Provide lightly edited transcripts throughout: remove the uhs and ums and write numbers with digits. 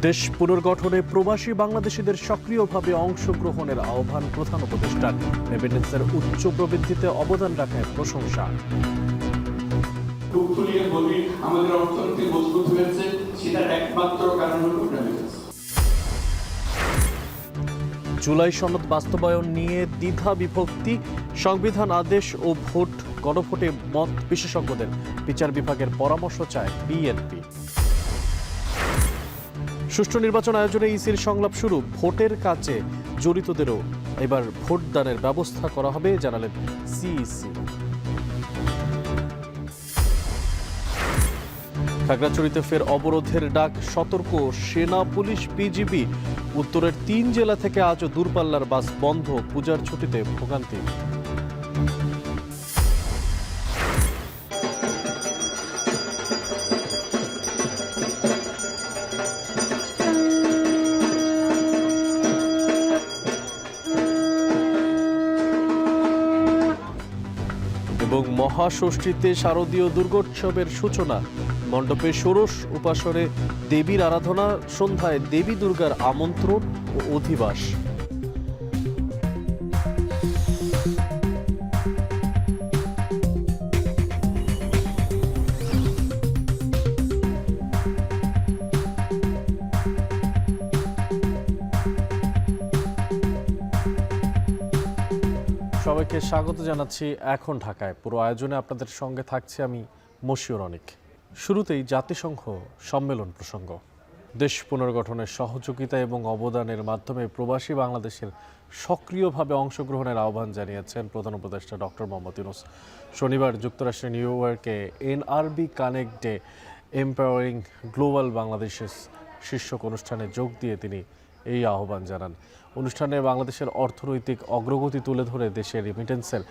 দেশ পুনর্গঠনে প্রবাসী বাংলাদেশিদের সক্রিয়ভাবে অংশগ্রহণের আহ্বান প্রধান উপদেষ্টার। রেমিটেন্সের উচ্চ প্রবৃদ্ধিতে অবদান রাখায় প্রশংসা। আমাদের অর্থনীতি মজবুত হয়েছে, সেটার একমাত্র কারণ হলো রেমিটেন্স। জুলাই সনদ বাস্তবায়ন নিয়ে দ্বিধা বিভক্তি, সংবিধান আদেশ ও গণভোটে মত বিশেষজ্ঞদের, বিচার বিভাগের পরামর্শ চায় বিএনপি। সুষ্ঠু নির্বাচন আয়োজনে ইসির সংলাপ শুরু, ভোটের কাজে জড়িতদেরও এবার ভোটদানের ব্যবস্থা করা হবে জানালেন সিইসি। খাগড়াছড়িতে ফের অবরোধের ডাক, সতর্ক সেনা, পুলিশ, বিজিবি। উত্তরের 3 জেলা থেকে আজও দূরপাল্লার বাস বন্ধ, পূজার ছুটিতে ভোগান্তি। এবং মহাষষ্ঠীতে শারদীয় দুর্গোৎসবের সূচনা, মণ্ডপে ষোড়শ উপাসনে দেবীর আরাধনা, সন্ধ্যায় দেবী দুর্গার আমন্ত্রণ ও অধিবাস। সবাইকে স্বাগত জানাচ্ছি এখন ঢাকায়। পুরো আয়োজনে আপনাদের সঙ্গে থাকছে আমি মশিউর অনিক। শুরুতেই জাতিসংঘ সম্মেলন প্রসঙ্গ। দেশ পুনর্গঠনের সহযোগিতা এবং অবদানের মাধ্যমে প্রবাসী বাংলাদেশের সক্রিয়ভাবে অংশগ্রহণের আহ্বান জানিয়েছেন প্রধান উপদেষ্টা ডক্টর মোহাম্মদ ইউনূস। শনিবার যুক্তরাষ্ট্রের নিউ ইয়র্কে NRB connect day empowering global বাংলাদেশের শীর্ষক অনুষ্ঠানে যোগ দিয়ে তিনি এই আহ্বান জানান। অনুষ্ঠানে বাংলাদেশের অর্থনৈতিক অগ্রগতি তুলে ধরে দেশের রেমিটেন্সের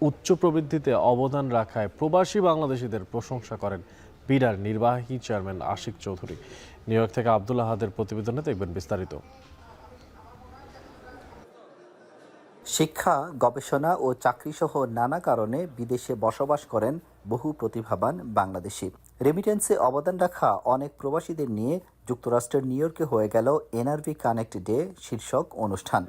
উচ্চ প্রবৃদ্ধিতে অবদান রাখায় প্রবাসী বাংলাদেশিদের প্রশংসা করেন বিডার নির্বাহী chairman Ashik Chowdhury. New York থেকে আব্দুল আহাদের প্রতিবেদনে দেখবেন বিস্তারিত। শিক্ষা, গবেষণা ও চাকরিসহ নানা কারণে বিদেশে বসবাস করেন বহু প্রতিভাবান বাংলাদেশি। রেমিটেন্সে অবদান রাখা অনেক প্রবাসীদের নিয়ে যুক্তরাষ্ট্রের নিউ ইয়র্কে হয়ে গেল এনআরবি কানেক্ট ডে শীর্ষক অনুষ্ঠান।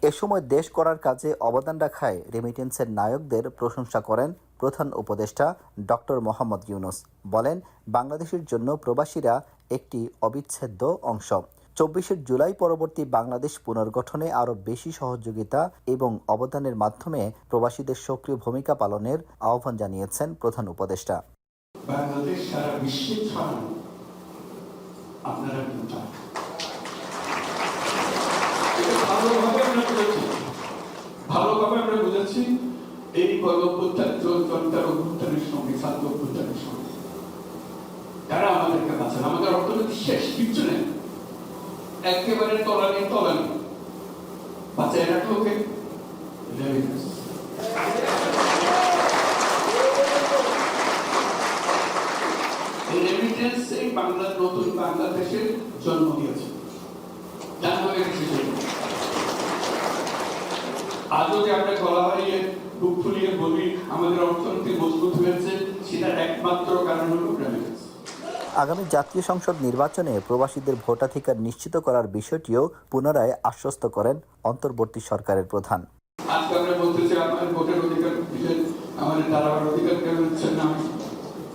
এ সময় দেশ গড়ার কাজে অবদান রাখায় রেমিটেন্সের নায়কদের প্রশংসা করেন প্রধান উপদেষ্টা ডক্টর মোহাম্মদ ইউনূস। বলেন, বাংলাদেশের জন্য প্রবাসীরা একটি অবিচ্ছেদ্য অংশ। 24 জুলাই পরবর্তী বাংলাদেশ পুনর্গঠনে আরও বেশি সহযোগিতা এবং অবদানের মাধ্যমে প্রবাসীদের সক্রিয় ভূমিকা পালনের আহ্বান জানিয়েছেন প্রধান উপদেষ্টা। বাংলাদেশ সারা বিশ্বে ছড়ানো, আপনারা ভালোভাবে আমরা বুঝেছি এই অভ্যুত্থানের সঙ্গে, ছাত্র অভ্যুত্থানের সঙ্গে তারা আমাদেরকে বাঁচান। আমাদের অর্থনীতি শেষ, কিচ্ছু নেই, একেবারে তলানি বাঁচায় রাখলো কে? রেমিটেন্স। এই রেমিটেন্স এই নতুন বাংলাদেশের জন্ম দিয়েছে। আজও যে আমরা গলা হারিয়ে বুক ফুলিয়ে বলি আমাদের অর্থনীতি মজবুত হয়েছে, সেটার একমাত্র কারণ হলো রেমিটেন্স। আগামী জাতীয় সংসদ নির্বাচনে প্রবাসীদের ভোটাধিকার নিশ্চিত করার বিষয়টিও পুনরায় আশ্বস্ত করেন অন্তর্বর্তী সরকারের প্রধান। আজকে আমরা বলতেছি আমাদের ভোটের অধিকার দিলেন, আমাদের দাঁড়াবার অধিকার কেন দিচ্ছেন না,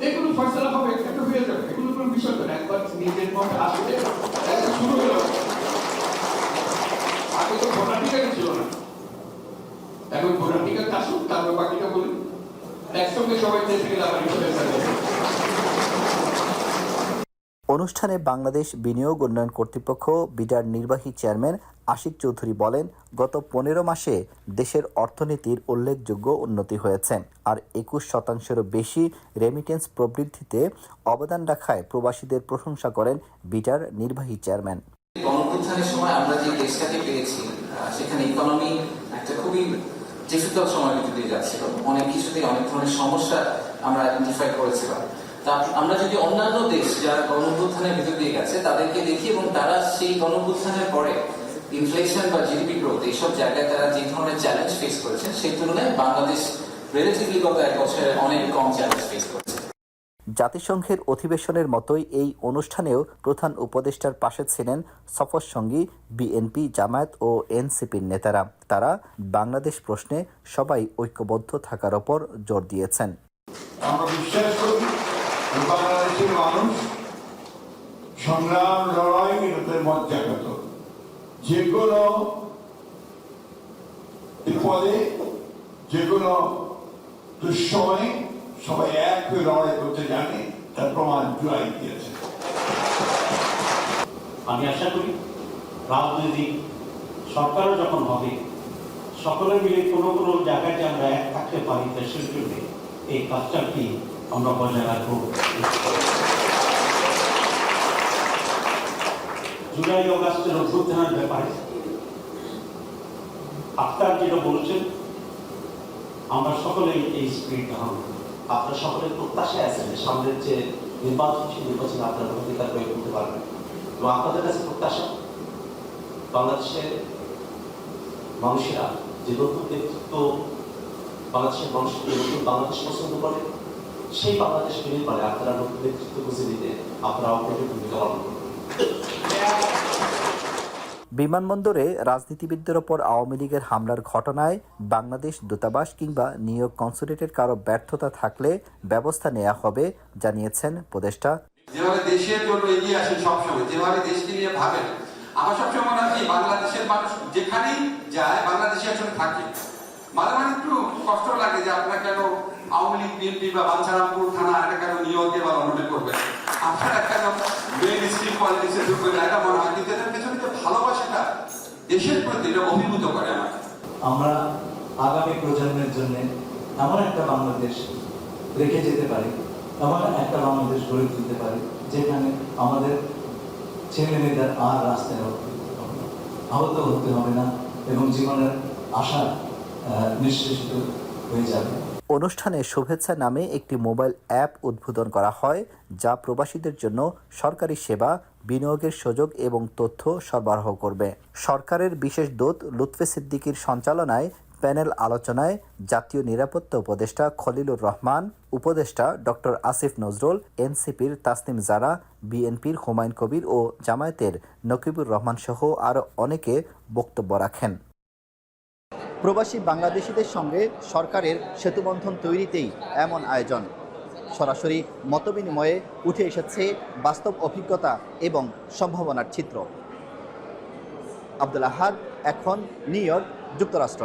এগুলো ফয়সালা হবে, একটা হয়ে যাবে, এগুলো কোনো বিষয় না। একবার নিজের মত আসলে শুরু হলো। আগে তো ভোটাধিকারই ছিল না, এখন ভোটাধিকার আসুক, তারপর বাকিটা বলুন, একসঙ্গে সবাই দেশে গেলে আবার হয়ে যাবে। অনুষ্ঠানে বাংলাদেশ বিনিয়োগ উন্নয়ন কর্তৃপক্ষ বিডার নির্বাহী চেয়ারম্যান আশিক চৌধুরী বলেন, গত 15 মাসে দেশের অর্থনীতির উল্লেখযোগ্য উন্নতি হয়েছে, আর 21% বেশি রেমিটেন্স প্রবৃদ্ধিতে অবদান রাখায় প্রবাসীদের প্রশংসা করেন বিডার নির্বাহী চেয়ারম্যান। গণঅভ্যুত্থানের সময় আমরা যে দেশটাকে পেয়েছি, সেখানে ইকোনমি একটা খুবই ডিফিকাল্ট সময় দিয়ে যাচ্ছিল। অনেক কিছুতে অনেক ধরনের সমস্যা আমরা আইডেন্টিফাই করেছিলাম। আমরা যদি অন্যান্য দেশ যারা গণঅভ্যুত্থানের ভিতর দিয়ে গেছে তাদেরকে দেখি, এবং তারা সেই গণঅভ্যুত্থানের পরে ইনফ্লেশন বা জিডিপি গ্রোথ এইসব জায়গায় তারা যে ধরনের চ্যালেঞ্জ ফেস করেছেন, সেই তুলনায় বাংলাদেশ রিলেটিভলি গত 1 বছরে অনেক কম চ্যালেঞ্জ ফেস করেছে। জাতিসংঘের অধিবেশনের মতোই এই অনুষ্ঠানেও প্রধান উপদেষ্টার পাশে ছিলেন সফরসঙ্গী বিএনপি, জামায়াত ও এনসিপির নেতারা। তারা বাংলাদেশ প্রশ্নে সবাই ঐক্যবদ্ধ থাকার ওপর জোর দিয়েছেন। আমরা বিশ্বাস করি বাংলাদেশের মানুষ সংগ্রাম, লড়াই এটাদের মজ্জাগত। যে কোনো বিপদে, যে কোনো দুঃসময়ে সবাই এক হয়ে লড়াই করতে জানে, তার প্রমাণ জুলাই দিয়েছে। আমি আশা করি রাজনৈতিক সরকারও যখন হবে, সকলে মিলে কোনো কোনো জায়গায় যে আমরা এক থাকতে পারি, দেশের জন্য এই কাজটাকে আমরা বজায় রাখবো। জুলাই অগাস্টের অভ্যুত্থানের ব্যাপারে আক্তার যেটা বলছেন, আমরা সকলেই এই স্পিরিট ধারণ করি। আপনারা সকলের প্রত্যাশায় আছেন সামনের যে নির্বাচনে আপনারা অধিকার প্রয়োগ করতে পারবেন, এবং আপনাদের কাছে প্রত্যাশা বাংলাদেশের মানুষেরা যে নতুন নেতৃত্ব, বাংলাদেশের মানুষ যে নতুন বাংলাদেশ পছন্দ করে, সেই বাংলাদেশ মেনে পারে আপনারা নতুন নেতৃত্ব বুঝে দিতে আপনারা অগ্রণী ভূমিকা পালন করবেন। বিমানবন্দরে রাজনীতিবিদদের ওপর আওয়ামী লীগের হামলার ঘটনায় বাংলাদেশ দূতাবাস কিংবা নিয়োগ কনসুলেটের কারো ব্যর্থতা থাকলে ব্যবস্থা নেওয়া হবে জানিয়েছেন উপদেষ্টা। যেভাবে দেশের জন্য এগিয়ে আসেন সবসময়, যেভাবে দেশকে নিয়ে ভাবেন, আমার সবসময় মনে হয় বাংলাদেশের মানুষ যেখানেই যায় বাংলাদেশে আসলে থাকে। মাঝে মাঝে একটু কষ্ট লাগে যে আপনারা কেন আওয়ামী লীগ, বিএনপি বা বাঞ্ছারামপুর থানা এটা কেন নিয়োগে বা অনুমোদন করবেন, আপনারা কেন মেইন স্ট্রিম পলিটিক্সে ঢুকবেন, এটা মনে হয়। কিন্তু এটার পেছনে যে ভালোবাসাটা দেশের প্রতি, এটা অভিভূত করে আমাকে। আমরা আগামী প্রজন্মের জন্য এমন একটা বাংলাদেশ রেখে যেতে পারি, এমন একটা বাংলাদেশ গড়ে তুলতে পারি যেখানে আমাদের ছেলে মেয়েদের আর রাস্তায় আহত হতে হবে না এবং জীবনের আশা নিঃশেষিত হয়ে যাবে। অনুষ্ঠানে শুভেচ্ছা নামে একটি মোবাইল অ্যাপ উদ্বোধন করা হয়, যা প্রবাসীদের জন্য সরকারি সেবা, বিনিয়োগের সুযোগ এবং তথ্য সরবরাহ করবে। সরকারের বিশেষ দূত লুৎফে সিদ্দিকীর সঞ্চালনায় প্যানেল আলোচনায় জাতীয় নিরাপত্তা উপদেষ্টা খলিলুর রহমান, উপদেষ্টা ডক্টর আসিফ নজরুল, এনসিপির তাসনিম জারা, বিএনপির হুমায়ুন কবির ও জামায়াতের নকিবুর রহমান সহ আরও অনেকে বক্তব্য রাখেন। প্রবাসী বাংলাদেশিদের সঙ্গে সরকারের সেতুবন্ধন তৈরিতেই এমন আয়োজন। সরাসরি মতবিনিময়ে উঠে এসেছে বাস্তব অভিজ্ঞতা এবং সম্ভাবনার চিত্র। আব্দুল আহাদ, এখন নিউ ইয়র্ক, যুক্তরাষ্ট্র।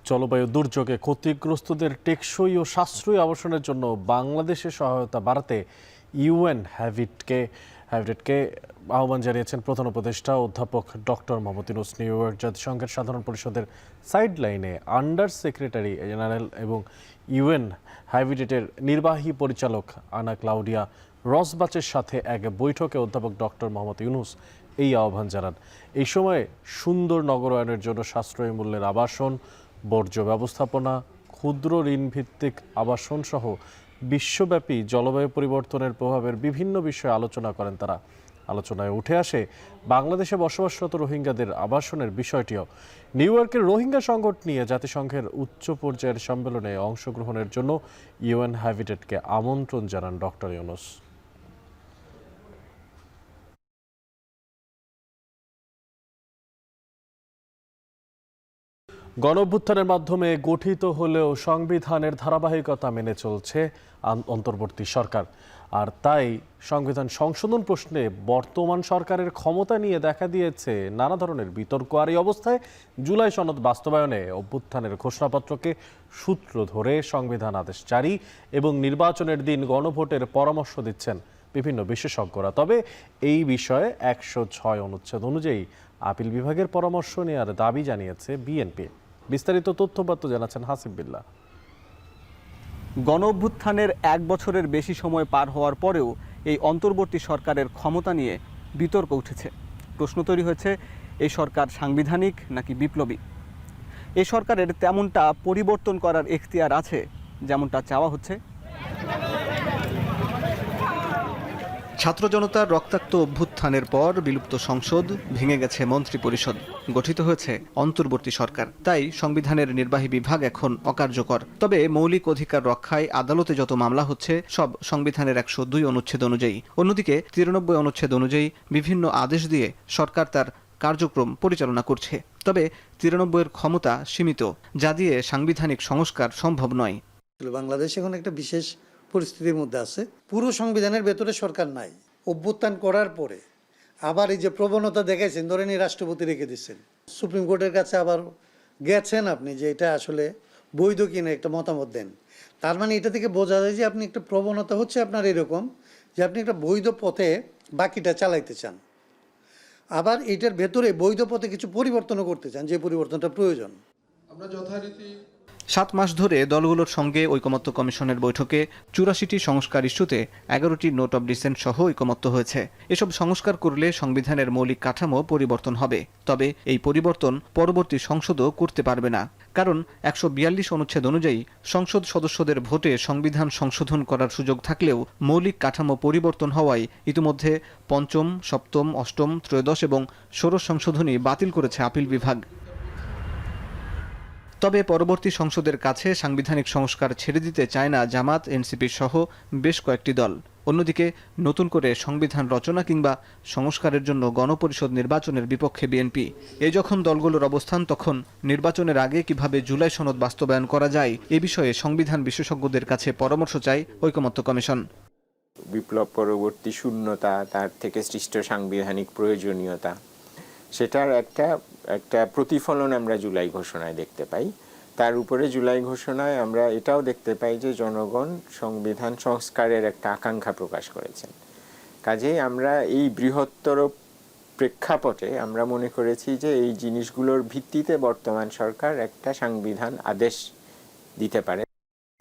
জলবায়ু দুর্যোগে ক্ষতিগ্রস্তদের টেকসই ও সাশ্রয়ী আবাসনের জন্য বাংলাদেশের সহায়তা বাড়াতে ইউএন হ্যাবিটেটকে আহ্বান জানিয়েছেন প্রধান উপদেষ্টা অধ্যাপক doctor Mohammad Yunus. New York জাতিসংঘের সাধারণ পরিষদের সাইডলাইনে আন্ডার সেক্রেটারি জেনারেল এবং ইউএন হ্যাবিটেটের নির্বাহী পরিচালক আনা ক্লাউডিয়া রসবাচের সাথে এক বৈঠকে অধ্যাপক ডক্টর মোহাম্মদ ইউনূস এই আহ্বান জানান। এই সময়ে সুন্দর নগরায়নের জন্য সাশ্রয়ী মূল্যের আবাসন, বর্জ্য ব্যবস্থাপনা, ক্ষুদ্র ঋণভিত্তিক আবাসন সহ বিশ্বব্যাপী জলবায়ু পরিবর্তনের প্রভাবের বিভিন্ন বিষয়ে আলোচনা করেন তারা। আলোচনায় উঠে আসে বাংলাদেশে বসবাসরত রোহিঙ্গাদের আবাসনের বিষয়টিও। নিউ ইয়র্কের রোহিঙ্গা সংকট নিয়ে জাতিসংঘের উচ্চ পর্যায়ের সম্মেলনে অংশগ্রহণের জন্য ইউএন হ্যাবিটেটকে আমন্ত্রণ জানান ডক্টর ইউনূস। গণঅভ্যুত্থানের মাধ্যমে গঠিত হলেও সংবিধানের ধারাবাহিকতা মেনে চলছে অন্তর্বর্তী সরকার, আর তাই সংবিধান সংশোধন প্রশ্নে বর্তমান সরকারের ক্ষমতা নিয়ে দেখা দিয়েছে নানা ধরনের বিতর্ক। আর এই অবস্থায় জুলাই সনদ বাস্তবায়নে অভ্যুত্থানের ঘোষণাপত্রকে সূত্র ধরে সংবিধান আদেশ জারি এবং নির্বাচনের দিন গণভোটের পরামর্শ দিচ্ছেন বিভিন্ন বিশেষজ্ঞরা। তবে এই বিষয়ে 106 অনুচ্ছেদ অনুযায়ী আপিল বিভাগের পরামর্শ নেওয়ার দাবি জানিয়েছে বিএনপি। বিস্তারিত তথ্যপত্র জানাচ্ছেন হাসিব বিল্লাহ। গণঅভ্যুত্থানের 1 বছরের বেশি সময় পার হওয়ার পরেও এই অন্তর্বর্তী সরকারের ক্ষমতা নিয়ে বিতর্ক উঠেছে। প্রশ্ন তৈরি হয়েছে, এই সরকার সাংবিধানিক নাকি বিপ্লবী? এই সরকারের তেমনটা পরিবর্তন করার এখতিয়ার আছে যেমনটা চাওয়া হচ্ছে। ছাত্র জনতার রক্তাক্ত অভ্যুত্থানের পর বিলুপ্ত সংসদ, ভেঙে গেছে মন্ত্রিপরিষদ, গঠিত হয়েছে অন্তর্বর্তী সরকার। তাই সংবিধানের নির্বাহী বিভাগ এখন অকার্যকর। তবে মৌলিক অধিকার রক্ষায় আদালতে যত মামলা হচ্ছে সব সংবিধানের 102 অনুচ্ছেদ অনুযায়ী। অন্যদিকে 93 অনুচ্ছেদ অনুযায়ী বিভিন্ন আদেশ দিয়ে সরকার তার কার্যক্রম পরিচালনা করছে। তবে 93-এর ক্ষমতা সীমিত, যা দিয়ে সাংবিধানিক সংস্কার সম্ভব নয়। বাংলাদেশ এখন একটা বিশেষ পরিস্থিতির মধ্যে আছে। পুরো সংবিধানের ভেতরে সরকার নাই। অভ্যুত্থান করার পরে আবার এই যে প্রবণতা দেখাইছেন, ধরেন এই রাষ্ট্রপতি রেখে দিচ্ছেন, সুপ্রিম কোর্টের কাছে আবার গেছেন আপনি যে এটা আসলে বৈধ কিনা একটা মতামত দেন। তার মানে এটা থেকে বোঝা যায় যে আপনি একটা প্রবণতা হচ্ছে আপনার এরকম যে আপনি একটা বৈধ পথে বাকিটা চালাইতে চান, আবার এটার ভেতরে বৈধ পথে কিছু পরিবর্তনও করতে চান, যে পরিবর্তনটা প্রয়োজন। আমরা যথারীতি 7 মাস ধরে দলগুলোর সঙ্গে ঐকমত্য কমিশনের বৈঠকে 84টি সংস্কার ইস্যুতে 11টি নোট অব ডিসেন্ট সহ ঐকমত্য হয়েছে। এসব সংস্কার করলে সংবিধানের মৌলিক কাঠামো পরিবর্তন হবে। তবে এই পরিবর্তন পরবর্তী সংসদও করতে পারবে না, কারণ 142 অনুচ্ছেদ অনুযায়ী সংসদ সদস্যদের ভোটে সংবিধান সংশোধন করার সুযোগ থাকলেও মৌলিক কাঠামো পরিবর্তন হওয়ায় ইতিমধ্যে 5ম, 7ম, 8ম, 13 এবং 16 সংশোধনী বাতিল করেছে আপিল বিভাগ। তবে পরবর্তী সংসদের কাছে সাংবিধানিক সংস্কার ছেড়ে দিতে চায় না জামাত, এনসিপি সহ বেশ কয়েকটি দল। অন্যদিকে নতুন করে সংবিধান রচনা কিংবা সংস্কারের জন্য গণপরিষদ নির্বাচনের বিপক্ষে বিএনপি। এই যখন দলগুলোর অবস্থান, তখন নির্বাচনের আগে কিভাবে জুলাই সনদ বাস্তবায়ন করা যায় এ বিষয়ে সংবিধান বিশেষজ্ঞদের কাছে পরামর্শ চায় ঐকমত্য কমিশন। বিপ্লব পরবর্তী শূন্যতা, তার থেকে সৃষ্ট সাংবিধানিক প্রয়োজনীয়তা, সেটার একটা প্রতিফলন আমরা জুলাই ঘোষণায় দেখতে পাই। তার উপরে জুলাই ঘোষণায় আমরা এটাও দেখতে পাই যে জনগণ সংবিধান সংস্কারের একটা আকাঙ্ক্ষা প্রকাশ করেছেন। কাজেই আমরা এই বৃহত্তর প্রেক্ষাপটে আমরা মনে করেছি যে এই জিনিসগুলোর ভিত্তিতে বর্তমান সরকার একটা সাংবিধান আদেশ দিতে পারে।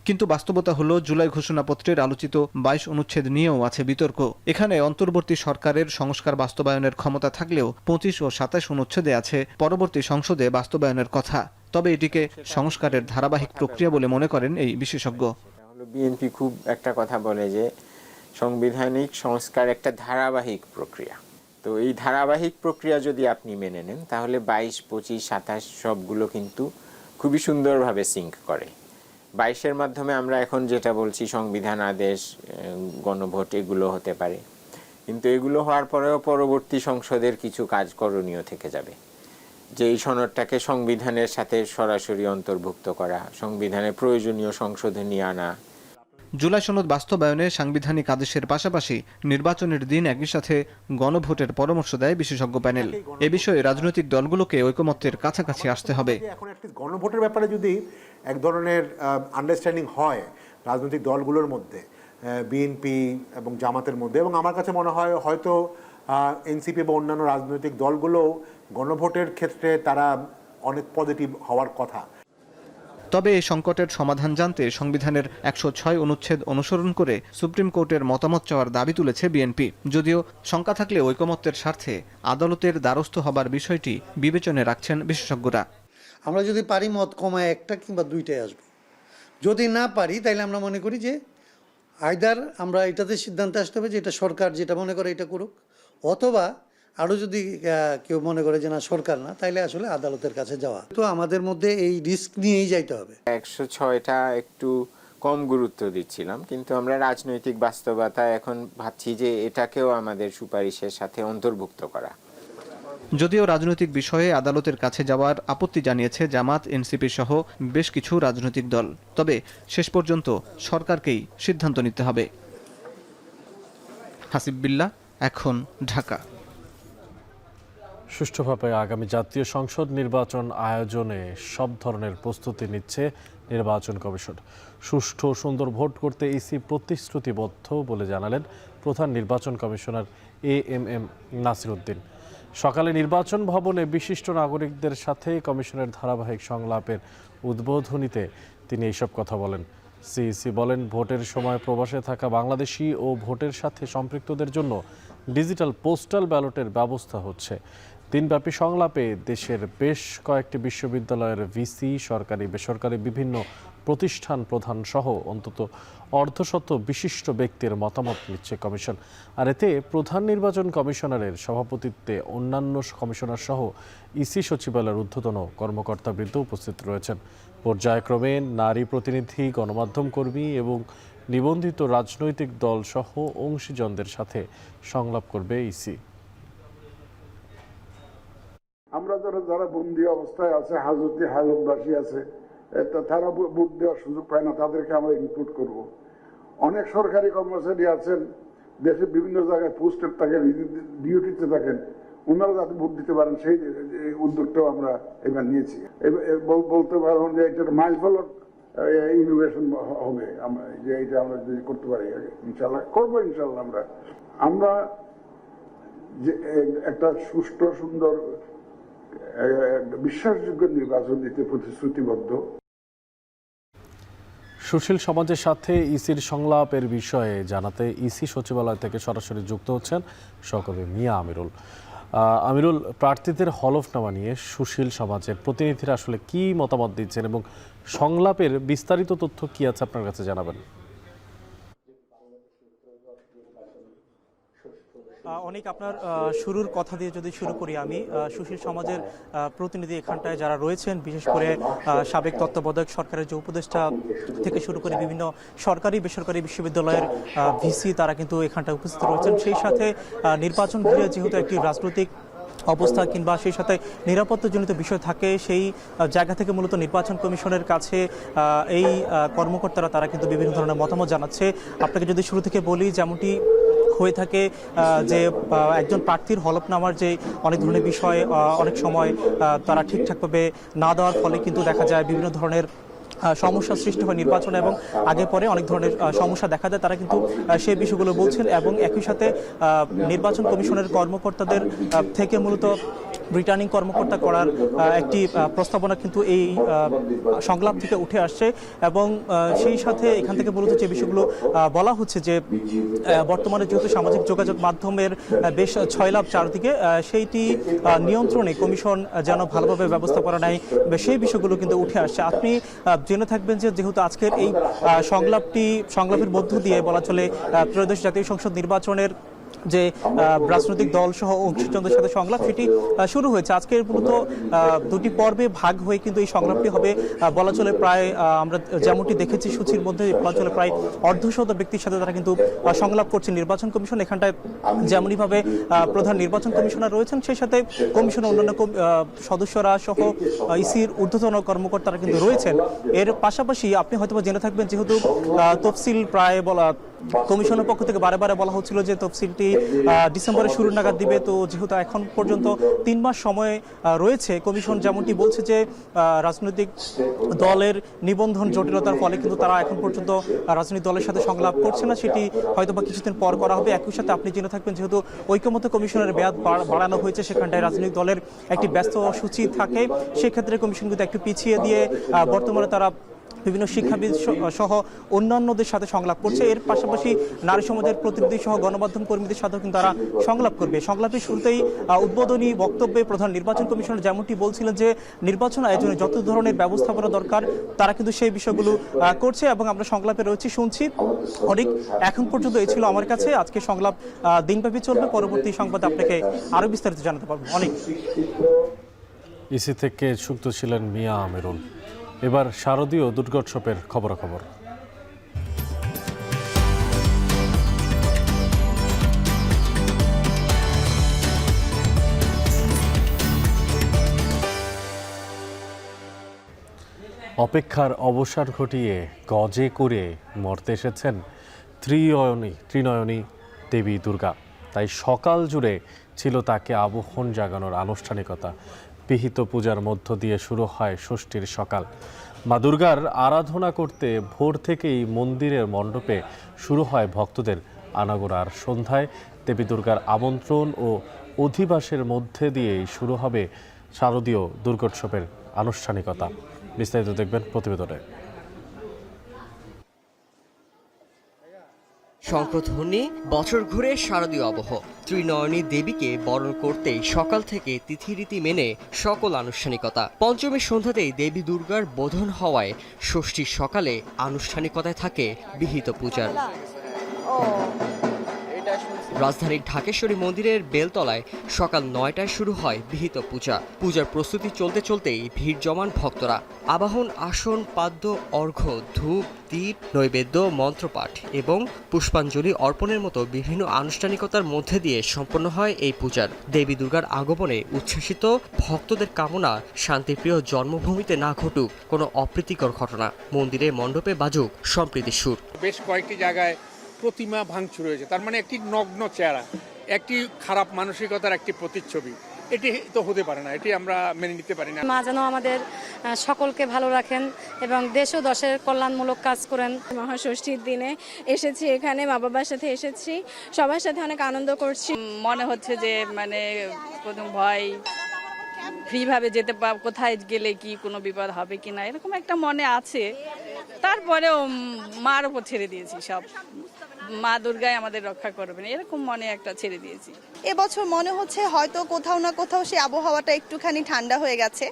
কিন্তু বাস্তবতা হলো জুলাই ঘোষণাপত্রের আলোচিত 22 অনুচ্ছেদ নিয়েও আছে বিতর্ক। এখানে অন্তর্বর্তী সরকারের সংস্কার বাস্তবায়নের ক্ষমতা থাকলেও 25 ও 27 অনুচ্ছেদে আছে পরবর্তী সংসদে বাস্তবায়নের কথা। তবে এটিকে সংস্কারের ধারাবাহিক প্রক্রিয়া বলে মনে করেন এই বিশেষজ্ঞ। বিএনপি খুব একটা কথা বলে যে সাংবিধানিক সংস্কার একটা ধারাবাহিক প্রক্রিয়া। তো এই ধারাবাহিক প্রক্রিয়া যদি আপনি মেনে নেন, তাহলে 22, 25, 27 সবগুলো কিন্তু খুবই সুন্দরভাবে সিঙ্ক করে। 22-এর মাধ্যমে আমরা এখন যেটা বলছি সংবিধান আদেশ, গণভোট, এগুলো হতে পারে, কিন্তু এগুলো হওয়ার পরেও পরবর্তী সংসদের কিছু কাজ করণীয় থেকে যাবে, যে এই সনদটাকে সংবিধানের সাথে সরাসরি অন্তর্ভুক্ত করা, সংবিধানের প্রয়োজনীয় সংশোধনী আনা। জুলাই সনদ বাস্তবায়নে সাংবিধানিক আদেশের পাশাপাশি নির্বাচনের দিন একই সাথে গণভোটের পরামর্শ দেয় বিশেষজ্ঞ প্যানেল। এ বিষয়ে রাজনৈতিক দলগুলোকে ঐকমত্যের কাছাকাছি আসতে হবে। এখন একটা গণভোটের ব্যাপারে যদি এক ধরনের আন্ডারস্ট্যান্ডিং হয় রাজনৈতিক দলগুলোর মধ্যে, বিএনপি এবং জামাতের মধ্যে, এবং আমার কাছে মনে হয় হয়তো এনসিপি বা অন্যান্য রাজনৈতিক দলগুলোও গণভোটের ক্ষেত্রে তারা অনেক পজিটিভ হওয়ার কথা। তবে এই সংকটের সমাধান জানতে সংবিধানের 106 অনুচ্ছেদ অনুসরণ করে সুপ্রিম কোর্টের মতামত চাওয়ার দাবি তুলেছে বিএনপি। যদিও শঙ্কা থাকলে ঐকমত্যের স্বার্থে আদালতের দ্বারস্থ হবার বিষয়টি বিবেচনায় রাখছেন বিশেষজ্ঞরা। আমরা যদি পারি মত কমায় একটা কিংবা দুইটাই আসবো, যদি না পারি তাইলে আমরা মনে করি যে আইদার আমরা এটাতে সিদ্ধান্তে আসতে হবে যে এটা সরকার যেটা মনে করে এটা করুক, অথবা আরও যদি কেউ মনে করে যে না সরকার না, তাইলে আসলে আদালতের কাছে যাওয়া। তো আমাদের মধ্যে এই রিস্ক নিয়েই যাইতে হবে। 106টা একটু কম গুরুত্ব দিচ্ছিলাম, কিন্তু আমরা রাজনৈতিক বাস্তবতা এখন ভাবছি যে এটাকেও আমাদের সুপারিশের সাথে অন্তর্ভুক্ত করা। যদিও রাজনৈতিক বিষয়ে আদালতের কাছে যাওয়ার আপত্তি জানিয়েছে জামাত, এনসিপি সহ বেশ কিছু রাজনৈতিক দল। তবে শেষ পর্যন্ত সরকারকেই সিদ্ধান্ত নিতে হবে। হাসিব বিল্লাহ, এখন, ঢাকা। সুষ্ঠুভাবে আগামী জাতীয় সংসদ নির্বাচন আয়োজনে সব ধরনের প্রস্তুতি নিচ্ছে নির্বাচন কমিশন। সুষ্ঠু সুন্দর ভোট করতে ইসি প্রতিশ্রুতিবদ্ধ বলে জানালেন প্রধান নির্বাচন কমিশনার AMM নাসির উদ্দিন। সকালে নির্বাচন ভবনে বিশিষ্ট নাগরিকদের সাথে কমিশনের ধারাবাহিক সংলাপের উদ্বোধনীতে তিনি এইসব কথা বলেন। সিইসি বলেন, ভোটের সময় প্রবাসে থাকা বাংলাদেশি ও ভোটের সাথে সম্পৃক্তদের জন্য ডিজিটাল পোস্টাল ব্যালটের ব্যবস্থা হচ্ছে। দিনব্যাপী সংলাপে দেশের বেশ কয়েকটি বিশ্ববিদ্যালয়ের ভিসি, সরকারি বেসরকারি বিভিন্ন প্রতিষ্ঠান প্রধান সহ অন্তত অর্ধশত বিশিষ্ট ব্যক্তির মতামত নিচ্ছে কমিশন। আর এতে প্রধান নির্বাচন কমিশনারের সভাপতিত্বে অন্যান্য কমিশনার সহ ইসি সচিবালয়ের ঊর্ধ্বতন কর্মকর্তাবৃন্দ উপস্থিত রয়েছেন। পর্যায়ক্রমে নারী প্রতিনিধি, গণমাধ্যম কর্মী এবং নিবন্ধিত রাজনৈতিক দল সহ অংশীজনদের সাথে সংলাপ করবে ইসি। আমরা যারা বন্দী অবস্থায় আছে, হাজতবাসী আছে, তারা ভোট দেওয়ার সুযোগ পায় না, তাদেরকে আমরা ইনক্লুড করব। অনেক সরকারি কর্মচারী আছেন, দেশের বিভিন্ন জায়গায় পোস্টেড থাকেন, ডিউটিতে থাকেন, ওনারা যাতে ভোট দিতে পারেন সেই উদ্যোগটাও আমরা এবার নিয়েছি। বলতে পারবেন যে এটা মাইলফলক ইনোভেশন হবে, যে এটা আমরা যদি করতে পারি ইনশাল্লাহ করবো। ইনশাল্লাহ আমরা যে একটা সুষ্ঠু সুন্দর বিশ্বাসযোগ্য নির্বাচন দিতে প্রতিশ্রুতিবদ্ধ। সুশীল সমাজের সাথে ইসির সংলাপের বিষয়ে জানাতে ইসি সচিবালয় থেকে সরাসরি যুক্ত হচ্ছেন সহকর্মী মিয়া আমিরুল। আমিরুল, প্রার্থীদের হলফনামা নিয়ে সুশীল সমাজের প্রতিনিধিরা আসলে কি মতামত দিচ্ছেন এবং সংলাপের বিস্তারিত তথ্য কি আছে আপনার কাছে জানাবেন? অনেক আপনার শুরুর কথা দিয়ে যদি শুরু করি, আমি সুশীল সমাজের প্রতিনিধি এখানটায় যারা রয়েছেন, বিশেষ করে সাবেক তত্ত্বাবধায়ক সরকারের যে উপদেষ্টা থেকে শুরু করে বিভিন্ন সরকারি বেসরকারি বিশ্ববিদ্যালয়ের ভিসি, তারা কিন্তু এখানটায় উপস্থিত রয়েছেন। সেই সাথে নির্বাচন ঘিরে যেহেতু একটি রাজনৈতিক অবস্থা কিংবা সেই সাথে নিরাপত্তাজনিত বিষয় থাকে, সেই জায়গা থেকে মূলত নির্বাচন কমিশনের কাছে এই কর্মকর্তারা তারা কিন্তু বিভিন্ন ধরনের মতামত জানাচ্ছে। আপনাকে যদি শুরু থেকে বলি, যেমনটি হয়ে থাকে যে একজন প্রার্থীর হলফনামার যে অনেক ধরনের বিষয় অনেক সময় তারা ঠিকঠাকভাবে না দেওয়ার ফলে কিন্তু দেখা যায় বিভিন্ন ধরনের সমস্যার সৃষ্টি হয় নির্বাচনে, এবং আগে পরে অনেক ধরনের সমস্যা দেখা যায়। তারা কিন্তু সেই বিষয়গুলো বলছেন এবং একই সাথে নির্বাচন কমিশনের কর্মকর্তাদের থেকে মূলত রিটার্নিং কর্মকর্তা করার একটি প্রস্তাবনা কিন্তু এই সংলাপ থেকে উঠে আসছে। এবং সেই সাথে এখান থেকে মূলত যে বিষয়গুলো বলা হচ্ছে যে বর্তমানে যেহেতু সামাজিক যোগাযোগ মাধ্যমের বেশ ছয়লাভ চারদিকে, সেইটি নিয়ন্ত্রণে কমিশন যেন ভালোভাবে ব্যবস্থাপনা নেয়, সেই বিষয়গুলো কিন্তু উঠে আসছে। আপনি জেনে থাকবেন যে যেহেতু আজকের এই সংলাপের মধ্য দিয়ে বলা চলে ত্রয়োদশ জাতীয় সংসদ নির্বাচনের যে রাজনৈতিক দল সহ অংশীজনদের সাথে সংলাপ, সেটি শুরু হয়েছে। আজকের মূলত দুটি পর্বে ভাগ হয়ে কিন্তু এই সংলাপটি হবে। বলা চলে প্রায় আমরা যেমনটি দেখেছি সূচির মধ্যে, বলা চলে প্রায় অর্ধশত ব্যক্তির সাথে তারা কিন্তু সংলাপ করছে নির্বাচন কমিশন। এখানটায় যেমনইভাবে প্রধান নির্বাচন কমিশনার রয়েছেন, সেই সাথে কমিশনের অন্যান্য সদস্যরা সহ ইসির ঊর্ধ্বতন কর্মকর্তারা কিন্তু রয়েছেন। এর পাশাপাশি আপনি হয়তো জেনে থাকবেন, যেহেতু তফসিল প্রায় কমিশনের পক্ষ থেকে বারে বারে বলা হচ্ছিল যে তফসিলটি ডিসেম্বরের শুরু নাগাদ দিবে। তো যেহেতু এখন পর্যন্ত 3 মাস সময় রয়েছে, কমিশন যেমনটি বলছে যে রাজনৈতিক দলের নিবন্ধন জটিলতার ফলে কিন্তু তারা এখন পর্যন্ত রাজনৈতিক দলের সাথে সংলাপ করছে না, সেটি হয়তো বা কিছুদিন পর করা হবে। একই সাথে আপনি জেনে থাকবেন, যেহেতু ঐকমত্য কমিশনের মেয়াদ বাড়ানো হয়েছে, সেখানটায় রাজনৈতিক দলের একটি ব্যস্ত সূচি থাকে, সেক্ষেত্রে কমিশন কিন্তু একটু পিছিয়ে দিয়ে বর্তমানে তারা বিভিন্ন শিক্ষাবিদ সহ অন্যান্যদের সাথে সংলাপ করছে। এর পাশাপাশি নারী সমাজের প্রতিনিধি সহ গণমাধ্যম কর্মীদের সাথেও কিন্তু তারা সংলাপ করবে। সংলাপের শুরুতেই উদ্বোধনী বক্তব্যে প্রধান নির্বাচন কমিশনার যেমনটি বলছিলেন যে নির্বাচন আয়োজনে যত ধরনের ব্যবস্থাপনা দরকার তারা কিন্তু সেই বিষয়গুলো করছে, এবং আমরা সংলাপে রয়েছি, শুনছি অনেক। এখন পর্যন্ত এই ছিল আমার কাছে। আজকে সংলাপ দিনব্যাপী চলবে, পরবর্তী সংবাদে আপনাকে আরো বিস্তারিত জানাতে পারবো। অনেক। ইসি থেকে যুক্ত ছিলেন মিয়া আমিরুল। এবার শারদীয় দুর্গোৎসবের খবরাখবর। অপেক্ষার অবসান ঘটিয়ে গজে করে মর্তে এসেছেন ত্রিনয়নী দেবী দুর্গা। তাই সকাল জুড়ে ছিল তাকে আবাহন জাগানোর আনুষ্ঠানিকতা। পিহিত পূজার মধ্য দিয়ে শুরু হয় ষষ্ঠীর সকাল। মা দুর্গার আরাধনা করতে ভোর থেকেই মন্দিরের মণ্ডপে শুরু হয় ভক্তদের আনাগোনা। আর সন্ধ্যায় দেবী দুর্গার আমন্ত্রণ ও অধিবাসের মধ্যে দিয়েই শুরু হবে শারদীয় দুর্গোৎসবের আনুষ্ঠানিকতা। বিস্তারিত দেখবেন প্রতিবেদনে। শঙ্খধ্বনি, বছর ঘুরে শারদীয় আবহ। ত্রিনয়নী দেবীকে বরণ করতেই সকাল থেকে তিথিরীতি মেনে সকল আনুষ্ঠানিকতা। পঞ্চমীর সন্ধ্যাতেই দেবী দুর্গার বোধন হওয়ায় ষষ্ঠীর সকালে আনুষ্ঠানিকতায় থাকে বিহিত পূজার। রাজধানীর ঢাকেশ্বরী মন্দিরের বেলতলায় সকাল ৯টায় শুরু হয় বিহিত পূজা। পূজার প্রস্তুতি চলতে চলতেই ভিড় জমান ভক্তরা। আবাহন, আসন, পাদ্য, অর্ঘ্য, ধূপ, দীপ, নৈবেদ্য, মন্ত্রপাঠ এবং পুষ্পাঞ্জলি অর্পণের মতো বিভিন্ন আনুষ্ঠানিকতার মধ্যে দিয়ে সম্পন্ন হয় এই পূজার। দেবী দুর্গার আগমনে উচ্ছ্বসিত ভক্তদের কামনা শান্তিপ্রিয় জন্মভূমিতে না ঘটুক কোনো অপ্রীতিকর ঘটনা। মন্দিরে মণ্ডপে বাজুক সম্প্রীতির সুর। বেশ কয়েকটি জায়গায় প্রতিমা ভাঙচুর হয়েছে, তার মানে একটি নগ্ন চেহারা, একটি খারাপ মানসিকতার একটি প্রতিচ্ছবি। এটি তো হতে পারে না, এটি আমরা মেনে নিতে পারি না। মা যেন আমাদের সকলকে ভালো রাখেন এবং দেশ ও দশের কল্যাণমূলক কাজ করেন। মহাষষ্ঠীর দিনে এসেছি এখানে, মা বাবার সাথে এসেছি, সবার সাথে অনেক আনন্দ করছি। মনে হচ্ছে যে মানে কোনো ভয়, ফ্রিভাবে যেতে কোথায় গেলে কি কোনো বিপদ হবে কিনা এরকম একটা মনে আছে। তারপরেও মার উপর ছেড়ে দিয়েছি, সব মা দুর্গাই আমাদের রক্ষা করবেন এরকম মনে একটা ছেড়ে দিয়েছি। এবছর মনে হচ্ছে হয়তো কোথাও না কোথাও সেই আবহাওয়াটা একটুখানি ঠান্ডা হয়ে গেছে।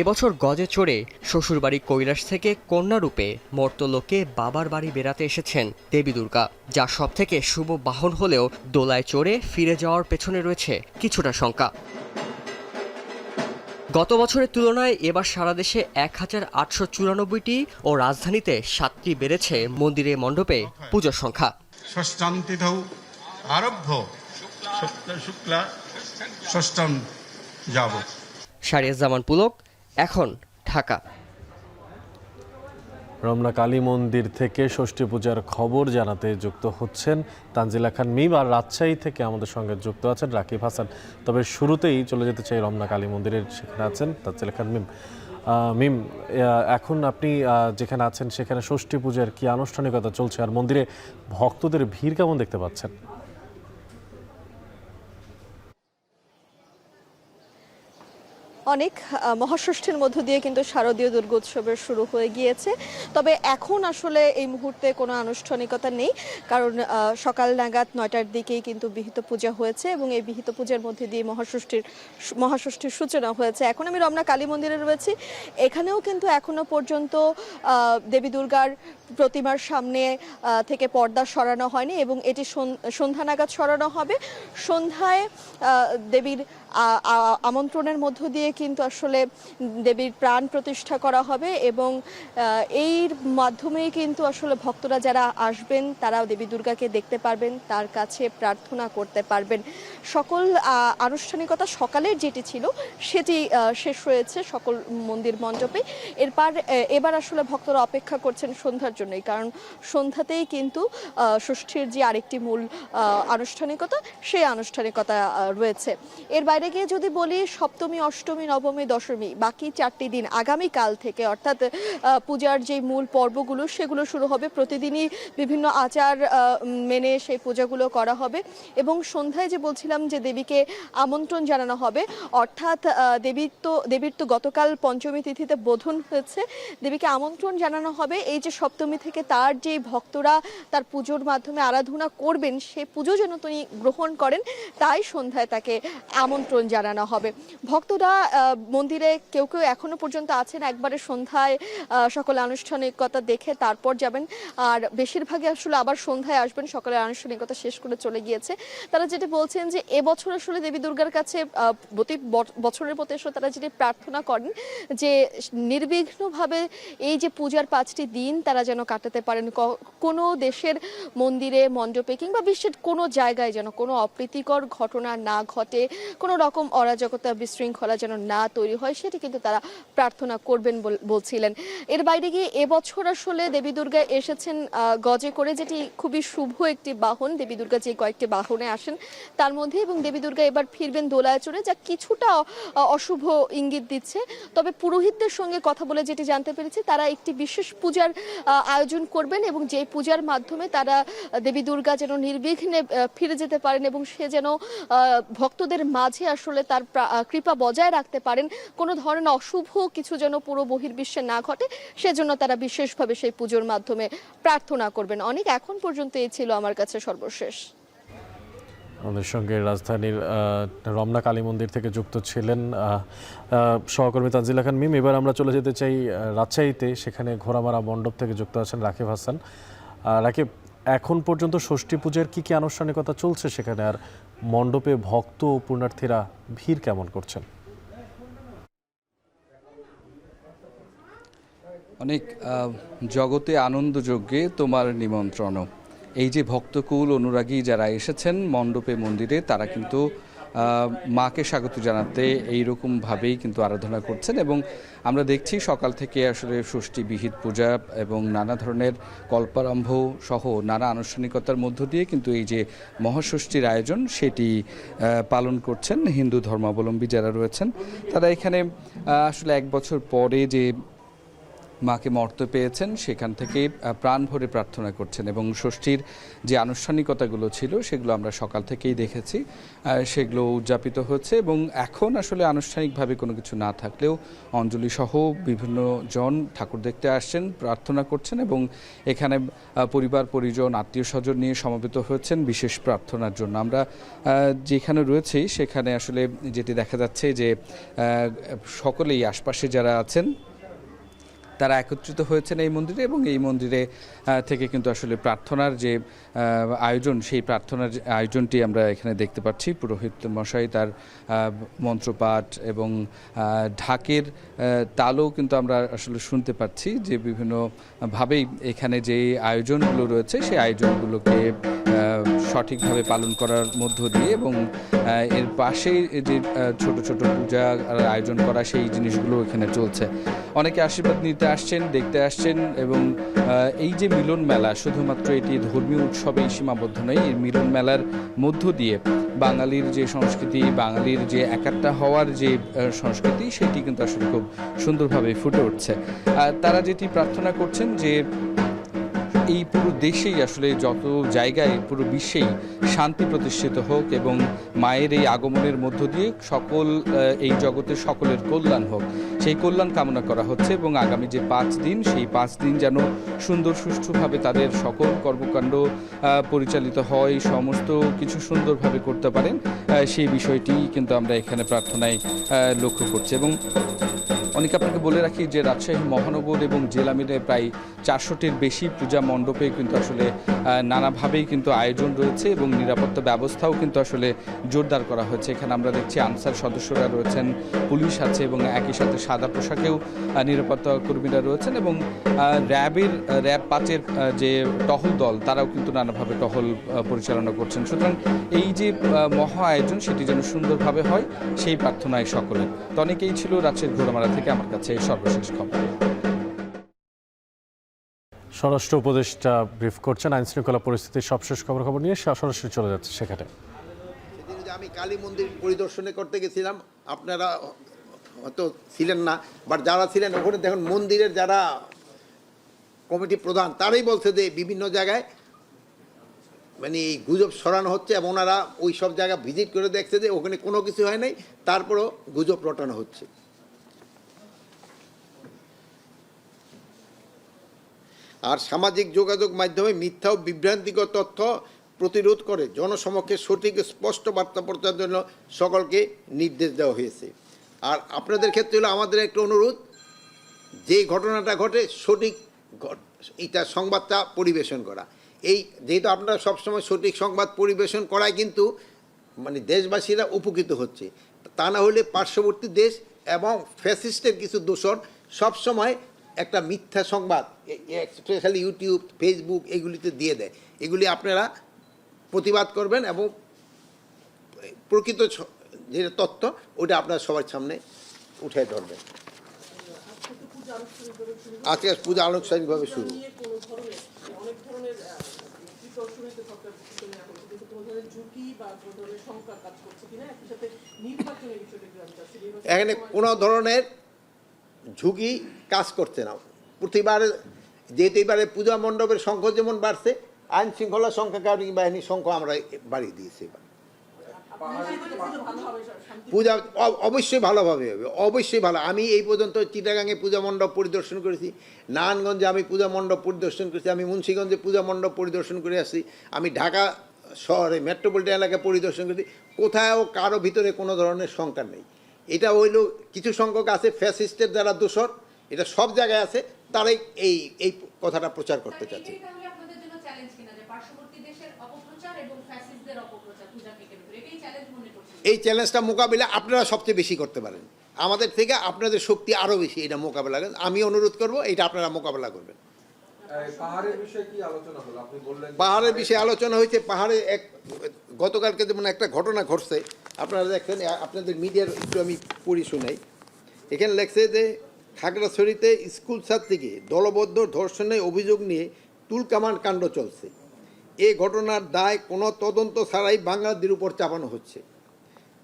এবছর গজে চড়ে শ্বশুরবাড়ি কৈলাস থেকে কন্যারূপে মর্তলোকে বাবার বাড়ি বেড়াতে এসেছেন দেবী দুর্গা, যা সব থেকে শুভ বাহন হলেও দোলায় চড়ে ফিরে যাওয়ার পেছনে রয়েছে কিছুটা শঙ্কা। গত বছরের তুলনায় এবার সারা দেশে ১,৮৯৪টি ও রাজধানীতে ৭টি বেড়েছে মন্দিরে মণ্ডপে পুজোর সংখ্যা। ষষ্ঠান্তিথৌ আরভ্য শুক্লা ষষ্ঠম যাবৎ। শারিয়াজ্জামান পুলক, এখন ঢাকা। রমনা কালী মন্দির থেকে ষষ্ঠী পূজার খবর জানাতে যুক্ত হচ্ছেন তানজিলা খান মিম, আর রাজশাহী থেকে আমাদের সঙ্গে যুক্ত আছেন রাকিব হাসান। তবে শুরুতেই চলে যেতে চাই রমনা কালী মন্দিরের, সেখানে আছেন তানজিলা খান মিম। মিম, এখন আপনি যেখানে আছেন সেখানে ষষ্ঠী পূজার কি আনুষ্ঠানিকতা চলছে, আর মন্দিরে ভক্তদের ভিড় কেমন দেখতে পাচ্ছেন? অনেক মহাষষ্ঠীর মধ্য দিয়ে কিন্তু শারদীয় দুর্গোৎসবের শুরু হয়ে গিয়েছে। তবে এখন আসলে এই মুহূর্তে কোনো আনুষ্ঠানিকতা নেই, কারণ সকাল নাগাদ ৯টার দিকেই কিন্তু বিহিত পূজা হয়েছে এবং এই বিহিত পূজার মধ্যে দিয়ে মহাষষ্ঠীর সূচনা হয়েছে। এখন আমি রমনা কালী মন্দিরে রয়েছি, এখানেও কিন্তু এখনো পর্যন্ত দেবী দুর্গার প্রতিমার সামনে থেকে পর্দা সরানো হয়নি এবং এটি সন্ধ্যা নাগাদ সরানো হবে। সন্ধ্যায় দেবীর আমন্ত্রণের মধ্য দিয়ে কিন্তু আসলে দেবীর প্রাণ প্রতিষ্ঠা করা হবে এবং এর মাধ্যমেই কিন্তু আসলে ভক্তরা যারা আসবেন তারা দেবী দুর্গাকে দেখতে পারবেন, তার কাছে প্রার্থনা করতে পারবেন। সকল আনুষ্ঠানিকতা সকালের যেটি ছিল সেটি শেষ হয়েছে সকল মন্দির মণ্ডপে। এবার আসলে ভক্তরা অপেক্ষা করছেন সন্ধ্যার জন্যই, কারণ সন্ধ্যাতেই কিন্তু ষষ্ঠীর যে আরেকটি মূল আনুষ্ঠানিকতা সেই আনুষ্ঠানিকতা রয়েছে। এর বাইরে গিয়ে যদি বলি সপ্তমী, অষ্টমী, নবমী, দশমী, বাকি 4টি দিন আগামীকাল থেকে অর্থাৎ পূজার যে মূল পর্বগুলো সেগুলো শুরু হবে। প্রতিদিনই বিভিন্ন আচার মেনে সেই পূজাগুলো করা হবে এবং সন্ধ্যায় যে বলছিলাম যে দেবীকে আমন্ত্রণ জানানো হবে, অর্থাৎ দেবীর তো গতকাল পঞ্চমী তিথিতে বোধন হয়েছে, দেবীকে আমন্ত্রণ জানানো হবে এই যে সপ্তমী থেকে তার যে ভক্তরা তার পুজোর মাধ্যমে আরাধনা করবেন সেই পুজো যেন তিনি গ্রহণ করেন, তাই সন্ধ্যায় তাকে আমন্ত্রণ জানানো হবে। ভক্তরা মন্দিরে কেউ কেউ এখনো পর্যন্ত আছেন, একবারে সন্ধ্যায় সকল আনুষ্ঠানিকতা দেখে তারপর যাবেন, আর বেশিরভাগই আসলে আবার সন্ধ্যায় আসবেন, সকলের আনুষ্ঠানিকতা শেষ করে চলে গিয়েছে। তারা যেটা বলছেন যে এবছর আসলে দেবী দুর্গার কাছে প্রতি বছরের প্রতি আসলে তারা যেটি প্রার্থনা করেন যে নির্বিঘ্নভাবে এই যে পূজার 5টি দিন তারা যেন কাটাতে পারেন, কোনো দেশের মন্দিরে মণ্ডপে কিংবা বিশ্বের কোনো জায়গায় যেন কোনো অপ্রীতিকর ঘটনা না ঘটে, কোনো রকম অরাজকতা বিশৃঙ্খলা যেন না তৈরি হয়, সেটি কিন্তু তারা প্রার্থনা করবেন বলছিলেন। এর বাইরে গিয়ে এবছর আসলে দেবী দুর্গা এসেছেন গজে করে, যেটি খুবই শুভ একটি বাহন। দেবী দুর্গা যে কয়েকটি বাহনে আসেন তার মধ্যে, এবং দেবী দুর্গা এবার ফিরবেন দোলায় চড়ে, যা কিছুটা অশুভ ইঙ্গিত দিচ্ছে। তবে পুরোহিতদের সঙ্গে কথা বলে যেটি জানতে পেরেছি তারা একটি বিশেষ পূজার আয়োজন করবেন এবং যেই পূজার মাধ্যমে তারা দেবী দুর্গা যেন নির্বিঘ্নে ফিরে যেতে পারেন এবং সে যেন ভক্তদের মাঝে আসলে তার কৃপা বজায় রাখতে রাখতে পারেন, কোনো ধরনের অশুভ কিছু যেন পুরো বহির্বিশ্বে না ঘটে, সেজন্য তারা বিশেষভাবে সেই পুজোর মাধ্যমে প্রার্থনা করবেন। অনেক এখন পর্যন্ত এই ছিল আমার কাছে সর্বশেষ। আমাদের সঙ্গে রাজধানীর রমনা কালী মন্দির থেকে যুক্ত ছিলেন সহকর্মী তানজিলা খান মিম। এবার আমরা চলে যেতে চাই রাজশাহীতে, সেখানে ঘোড়ামারা মণ্ডপ থেকে যুক্ত আছেন রাকিব হাসান। রাকিব, এখন পর্যন্ত ষষ্ঠী পূজার কি কি আনুষ্ঠানিকতা চলছে সেখানে, আর মণ্ডপে ভক্ত ও পুণ্যার্থীরা ভিড় কেমন করছেন? অনেক জগতে আনন্দযজ্ঞে তোমার নিমন্ত্রণ। এই যে ভক্তকুল অনুরাগী যারা এসেছেন মণ্ডপে মন্দিরে, তারা কিন্তু মাকে স্বাগত জানাতে এইরকমভাবেই কিন্তু আরাধনা করছেন। এবং আমরা দেখছি সকাল থেকে আসলে ষষ্ঠী বিহিত পূজা এবং নানা ধরনের কল্পারম্ভ সহ নানা আনুষ্ঠানিকতার মধ্য দিয়ে কিন্তু এই যে মহাষষ্ঠীর আয়োজন সেটি পালন করছেন হিন্দু ধর্মাবলম্বী যারা রয়েছেন। তারা এখানে আসলে এক বছর পরে যে মাকে মর্ত পেয়েছেন সেখান থেকে প্রাণ ভরে প্রার্থনা করছেন। এবং ষষ্ঠীর যে আনুষ্ঠানিকতাগুলো ছিল সেগুলো আমরা সকাল থেকেই দেখেছি, সেগুলো উদযাপিত হচ্ছে। এবং এখন আসলে আনুষ্ঠানিকভাবে কোনো কিছু না থাকলেও অঞ্জলি সহ বিভিন্ন জন ঠাকুর দেখতে আসছেন, প্রার্থনা করছেন এবং এখানে পরিবার পরিজন আত্মীয় স্বজন নিয়ে সমবেত হয়েছেন বিশেষ প্রার্থনার জন্য। আমরা যেখানে রয়েছি সেখানে আসলে যেটি দেখা যাচ্ছে যে সকলেই আশপাশে যারা আছেন তারা একত্রিত হয়েছেন এই মন্দিরে, এবং এই মন্দিরে থেকে কিন্তু আসলে প্রার্থনার যে আয়োজন, সেই প্রার্থনার আয়োজনটি আমরা এখানে দেখতে পাচ্ছি। পুরোহিত মশাই তার মন্ত্রপাঠ এবং ঢাকের তালও কিন্তু আমরা আসলে শুনতে পাচ্ছি, যে বিভিন্নভাবেই এখানে যে আয়োজনগুলো রয়েছে সেই আয়োজনগুলোকে সঠিকভাবে পালন করার মধ্য দিয়ে এবং এর পাশে যে ছোট ছোট পূজা আয়োজন করা সেই জিনিসগুলো এখানে চলছে। অনেকে আশীর্বাদ নিতে আসছেন, দেখতে আসছেন। এবং এই যে মিলন মেলা, শুধুমাত্র এটি ধর্মীয় উৎসবেই সীমাবদ্ধ নয়, এই মিলন মেলার মধ্য দিয়ে বাঙালির যে সংস্কৃতি, বাঙালির যে একাত্তা হওয়ার যে সংস্কৃতি, সেটি কিন্তু আসলে খুব সুন্দরভাবে ফুটে উঠছে। তারা যেটি প্রার্থনা করছেন যে এই পুরো দেশেই আসলে যত জায়গায় পুরো বিশ্বেই শান্তি প্রতিষ্ঠিত হোক এবং মায়ের এই আগমনের মধ্য দিয়ে সকল এই জগতের সকলের কল্যাণ হোক, সেই কল্যাণ কামনা করা হচ্ছে। এবং আগামী যে 5 দিন, সেই 5 দিন যেন সুন্দর সুষ্ঠুভাবে তাদের সকল কর্মকাণ্ড পরিচালিত হয়, সমস্ত কিছু সুন্দরভাবে করতে পারেন, সেই বিষয়টি কিন্তু আমরা এখানে প্রার্থনায় লক্ষ্য করছি। এবং অনেকে আপনাকে বলে রাখি যে রাজশাহী মহানগর এবং জেলা মিলে প্রায় 400টির বেশি পূজা মণ্ডপে কিন্তু আসলে নানাভাবেই কিন্তু আয়োজন রয়েছে এবং নিরাপত্তা ব্যবস্থাও কিন্তু আসলে জোরদার করা হয়েছে। এখানে আমরা দেখছি আনসার সদস্যরা রয়েছেন, পুলিশ আছে এবং একই সাথে সাদা পোশাকেও নিরাপত্তা কর্মীরা রয়েছেন এবং র্যাব 5-এর যে টহল দল তারাও কিন্তু নানাভাবে টহল পরিচালনা করছেন। সুতরাং এই যে মহা আয়োজন সেটি যেন সুন্দরভাবে হয় সেই প্রার্থনায় সকলের। তো অনেকেই ছিল রাজশাহীর ঘোড়ামারা থেকে আমার কাছে সর্বশেষ খবর। স্বরাষ্ট্র উপদেষ্টা ব্রিফ করছেন আইন শৃঙ্খলা পরিস্থিতির সবশেষ খবর নিয়ে, সরাসরি চলে যাচ্ছে সেখানে। সেদিন যে আমি কালী মন্দির পরিদর্শনে করতে গেছিলাম, আপনারা হয়তো ছিলেন না, বাট যারা ছিলেন ওখানে দেখুন মন্দিরের যারা কমিটি প্রধান তারাই বলছে যে বিভিন্ন জায়গায় মানে এই গুজব ছড়ানো হচ্ছে এবং ওনারা ওই সব জায়গা ভিজিট করে দেখছে যে ওখানে কোনো কিছু হয় নাই, তারপরও গুজব রটানো হচ্ছে। আর সামাজিক যোগাযোগ মাধ্যমে মিথ্যা ও বিভ্রান্তিকর তথ্য প্রতিরোধ করে জনসমক্ষে সঠিক স্পষ্ট বার্তা প্রচারের জন্য সকলকে নির্দেশ দেওয়া হয়েছে। আর আপনাদের ক্ষেত্রে হলো আমাদের একটা অনুরোধ, যে ঘটনাটা ঘটে সঠিক এটা সংবাদটা পরিবেশন করা। এই যেহেতু আপনারা সবসময় সঠিক সংবাদ পরিবেশন করায় কিন্তু মানে দেশবাসীরা উপকৃত হচ্ছে, তা না হলে পার্শ্ববর্তী দেশ এবং ফ্যাসিস্টের কিছু দূষণ সবসময় একটা মিথ্যা সংবাদ স্পেশালি ইউটিউব, ফেসবুক এগুলিতে দিয়ে দেয়। এগুলি আপনারা প্রতিবাদ করবেন এবং প্রকৃত যে তথ্য ওটা আপনারা সবার সামনে উঠে ধরবেন। আজকে পূজা আনুষ্ঠানিকভাবে শুরু। এখানে কোনো ধরনের ঝুঁকি কাজ করছে না। প্রতিবারে যেহেতু এবারে পূজা মণ্ডপের সংখ্যা যেমন বাড়ছে, আইন শৃঙ্খলা সংখ্যা বাহিনীর সংখ্যা আমরা বাড়িয়ে দিয়েছি। এবার পূজা অবশ্যই ভালোভাবে হবে, অবশ্যই ভালো। আমি এই পর্যন্ত চিটাগাঙে পূজা মণ্ডপ পরিদর্শন করেছি, নারায়ণগঞ্জে আমি পূজা মণ্ডপ পরিদর্শন করেছি, আমি মুন্সিগঞ্জে পূজা মণ্ডপ পরিদর্শন করে আসছি, আমি ঢাকা শহরে মেট্রোপলিটন এলাকা পরিদর্শন করেছি। কোথাও কারো ভিতরে কোনো ধরনের শঙ্কা নেই। এটা হইল কিছু সংখ্যক আছে ফ্যাসিস্টের যারা দোষর, এটা সব জায়গায় আছে, তারাই এই কথাটা প্রচার করতে চাচ্ছে। এই চ্যালেঞ্জটা মোকাবিলা আপনারা সবচেয়ে বেশি করতে পারেন, আমাদের থেকে আপনাদের শক্তি আরও বেশি এটা মোকাবিলা করেন। আমি অনুরোধ করব এটা আপনারা মোকাবিলা করবেন। পাহাড়ের বিষয়ে কি আলোচনা হলো? আপনি বললেন পাহাড়ের বিষয়ে আলোচনা হয়েছে। পাহাড়ে গতকালকে যেমন একটা ঘটনা ঘটছে, আপনারা দেখছেন, আপনাদের মিডিয়ার একটু আমি পড়ি শোনাই। এখানে লেখছে যে খাগড়াছড়িতে স্কুল ছাত্রীকে দলবদ্ধ ধর্ষণের অভিযোগ নিয়ে তুলকামান কাণ্ড চলছে। এই ঘটনার দায় কোনো তদন্ত ছাড়াই বাঙালিদের উপর চাপানো হচ্ছে।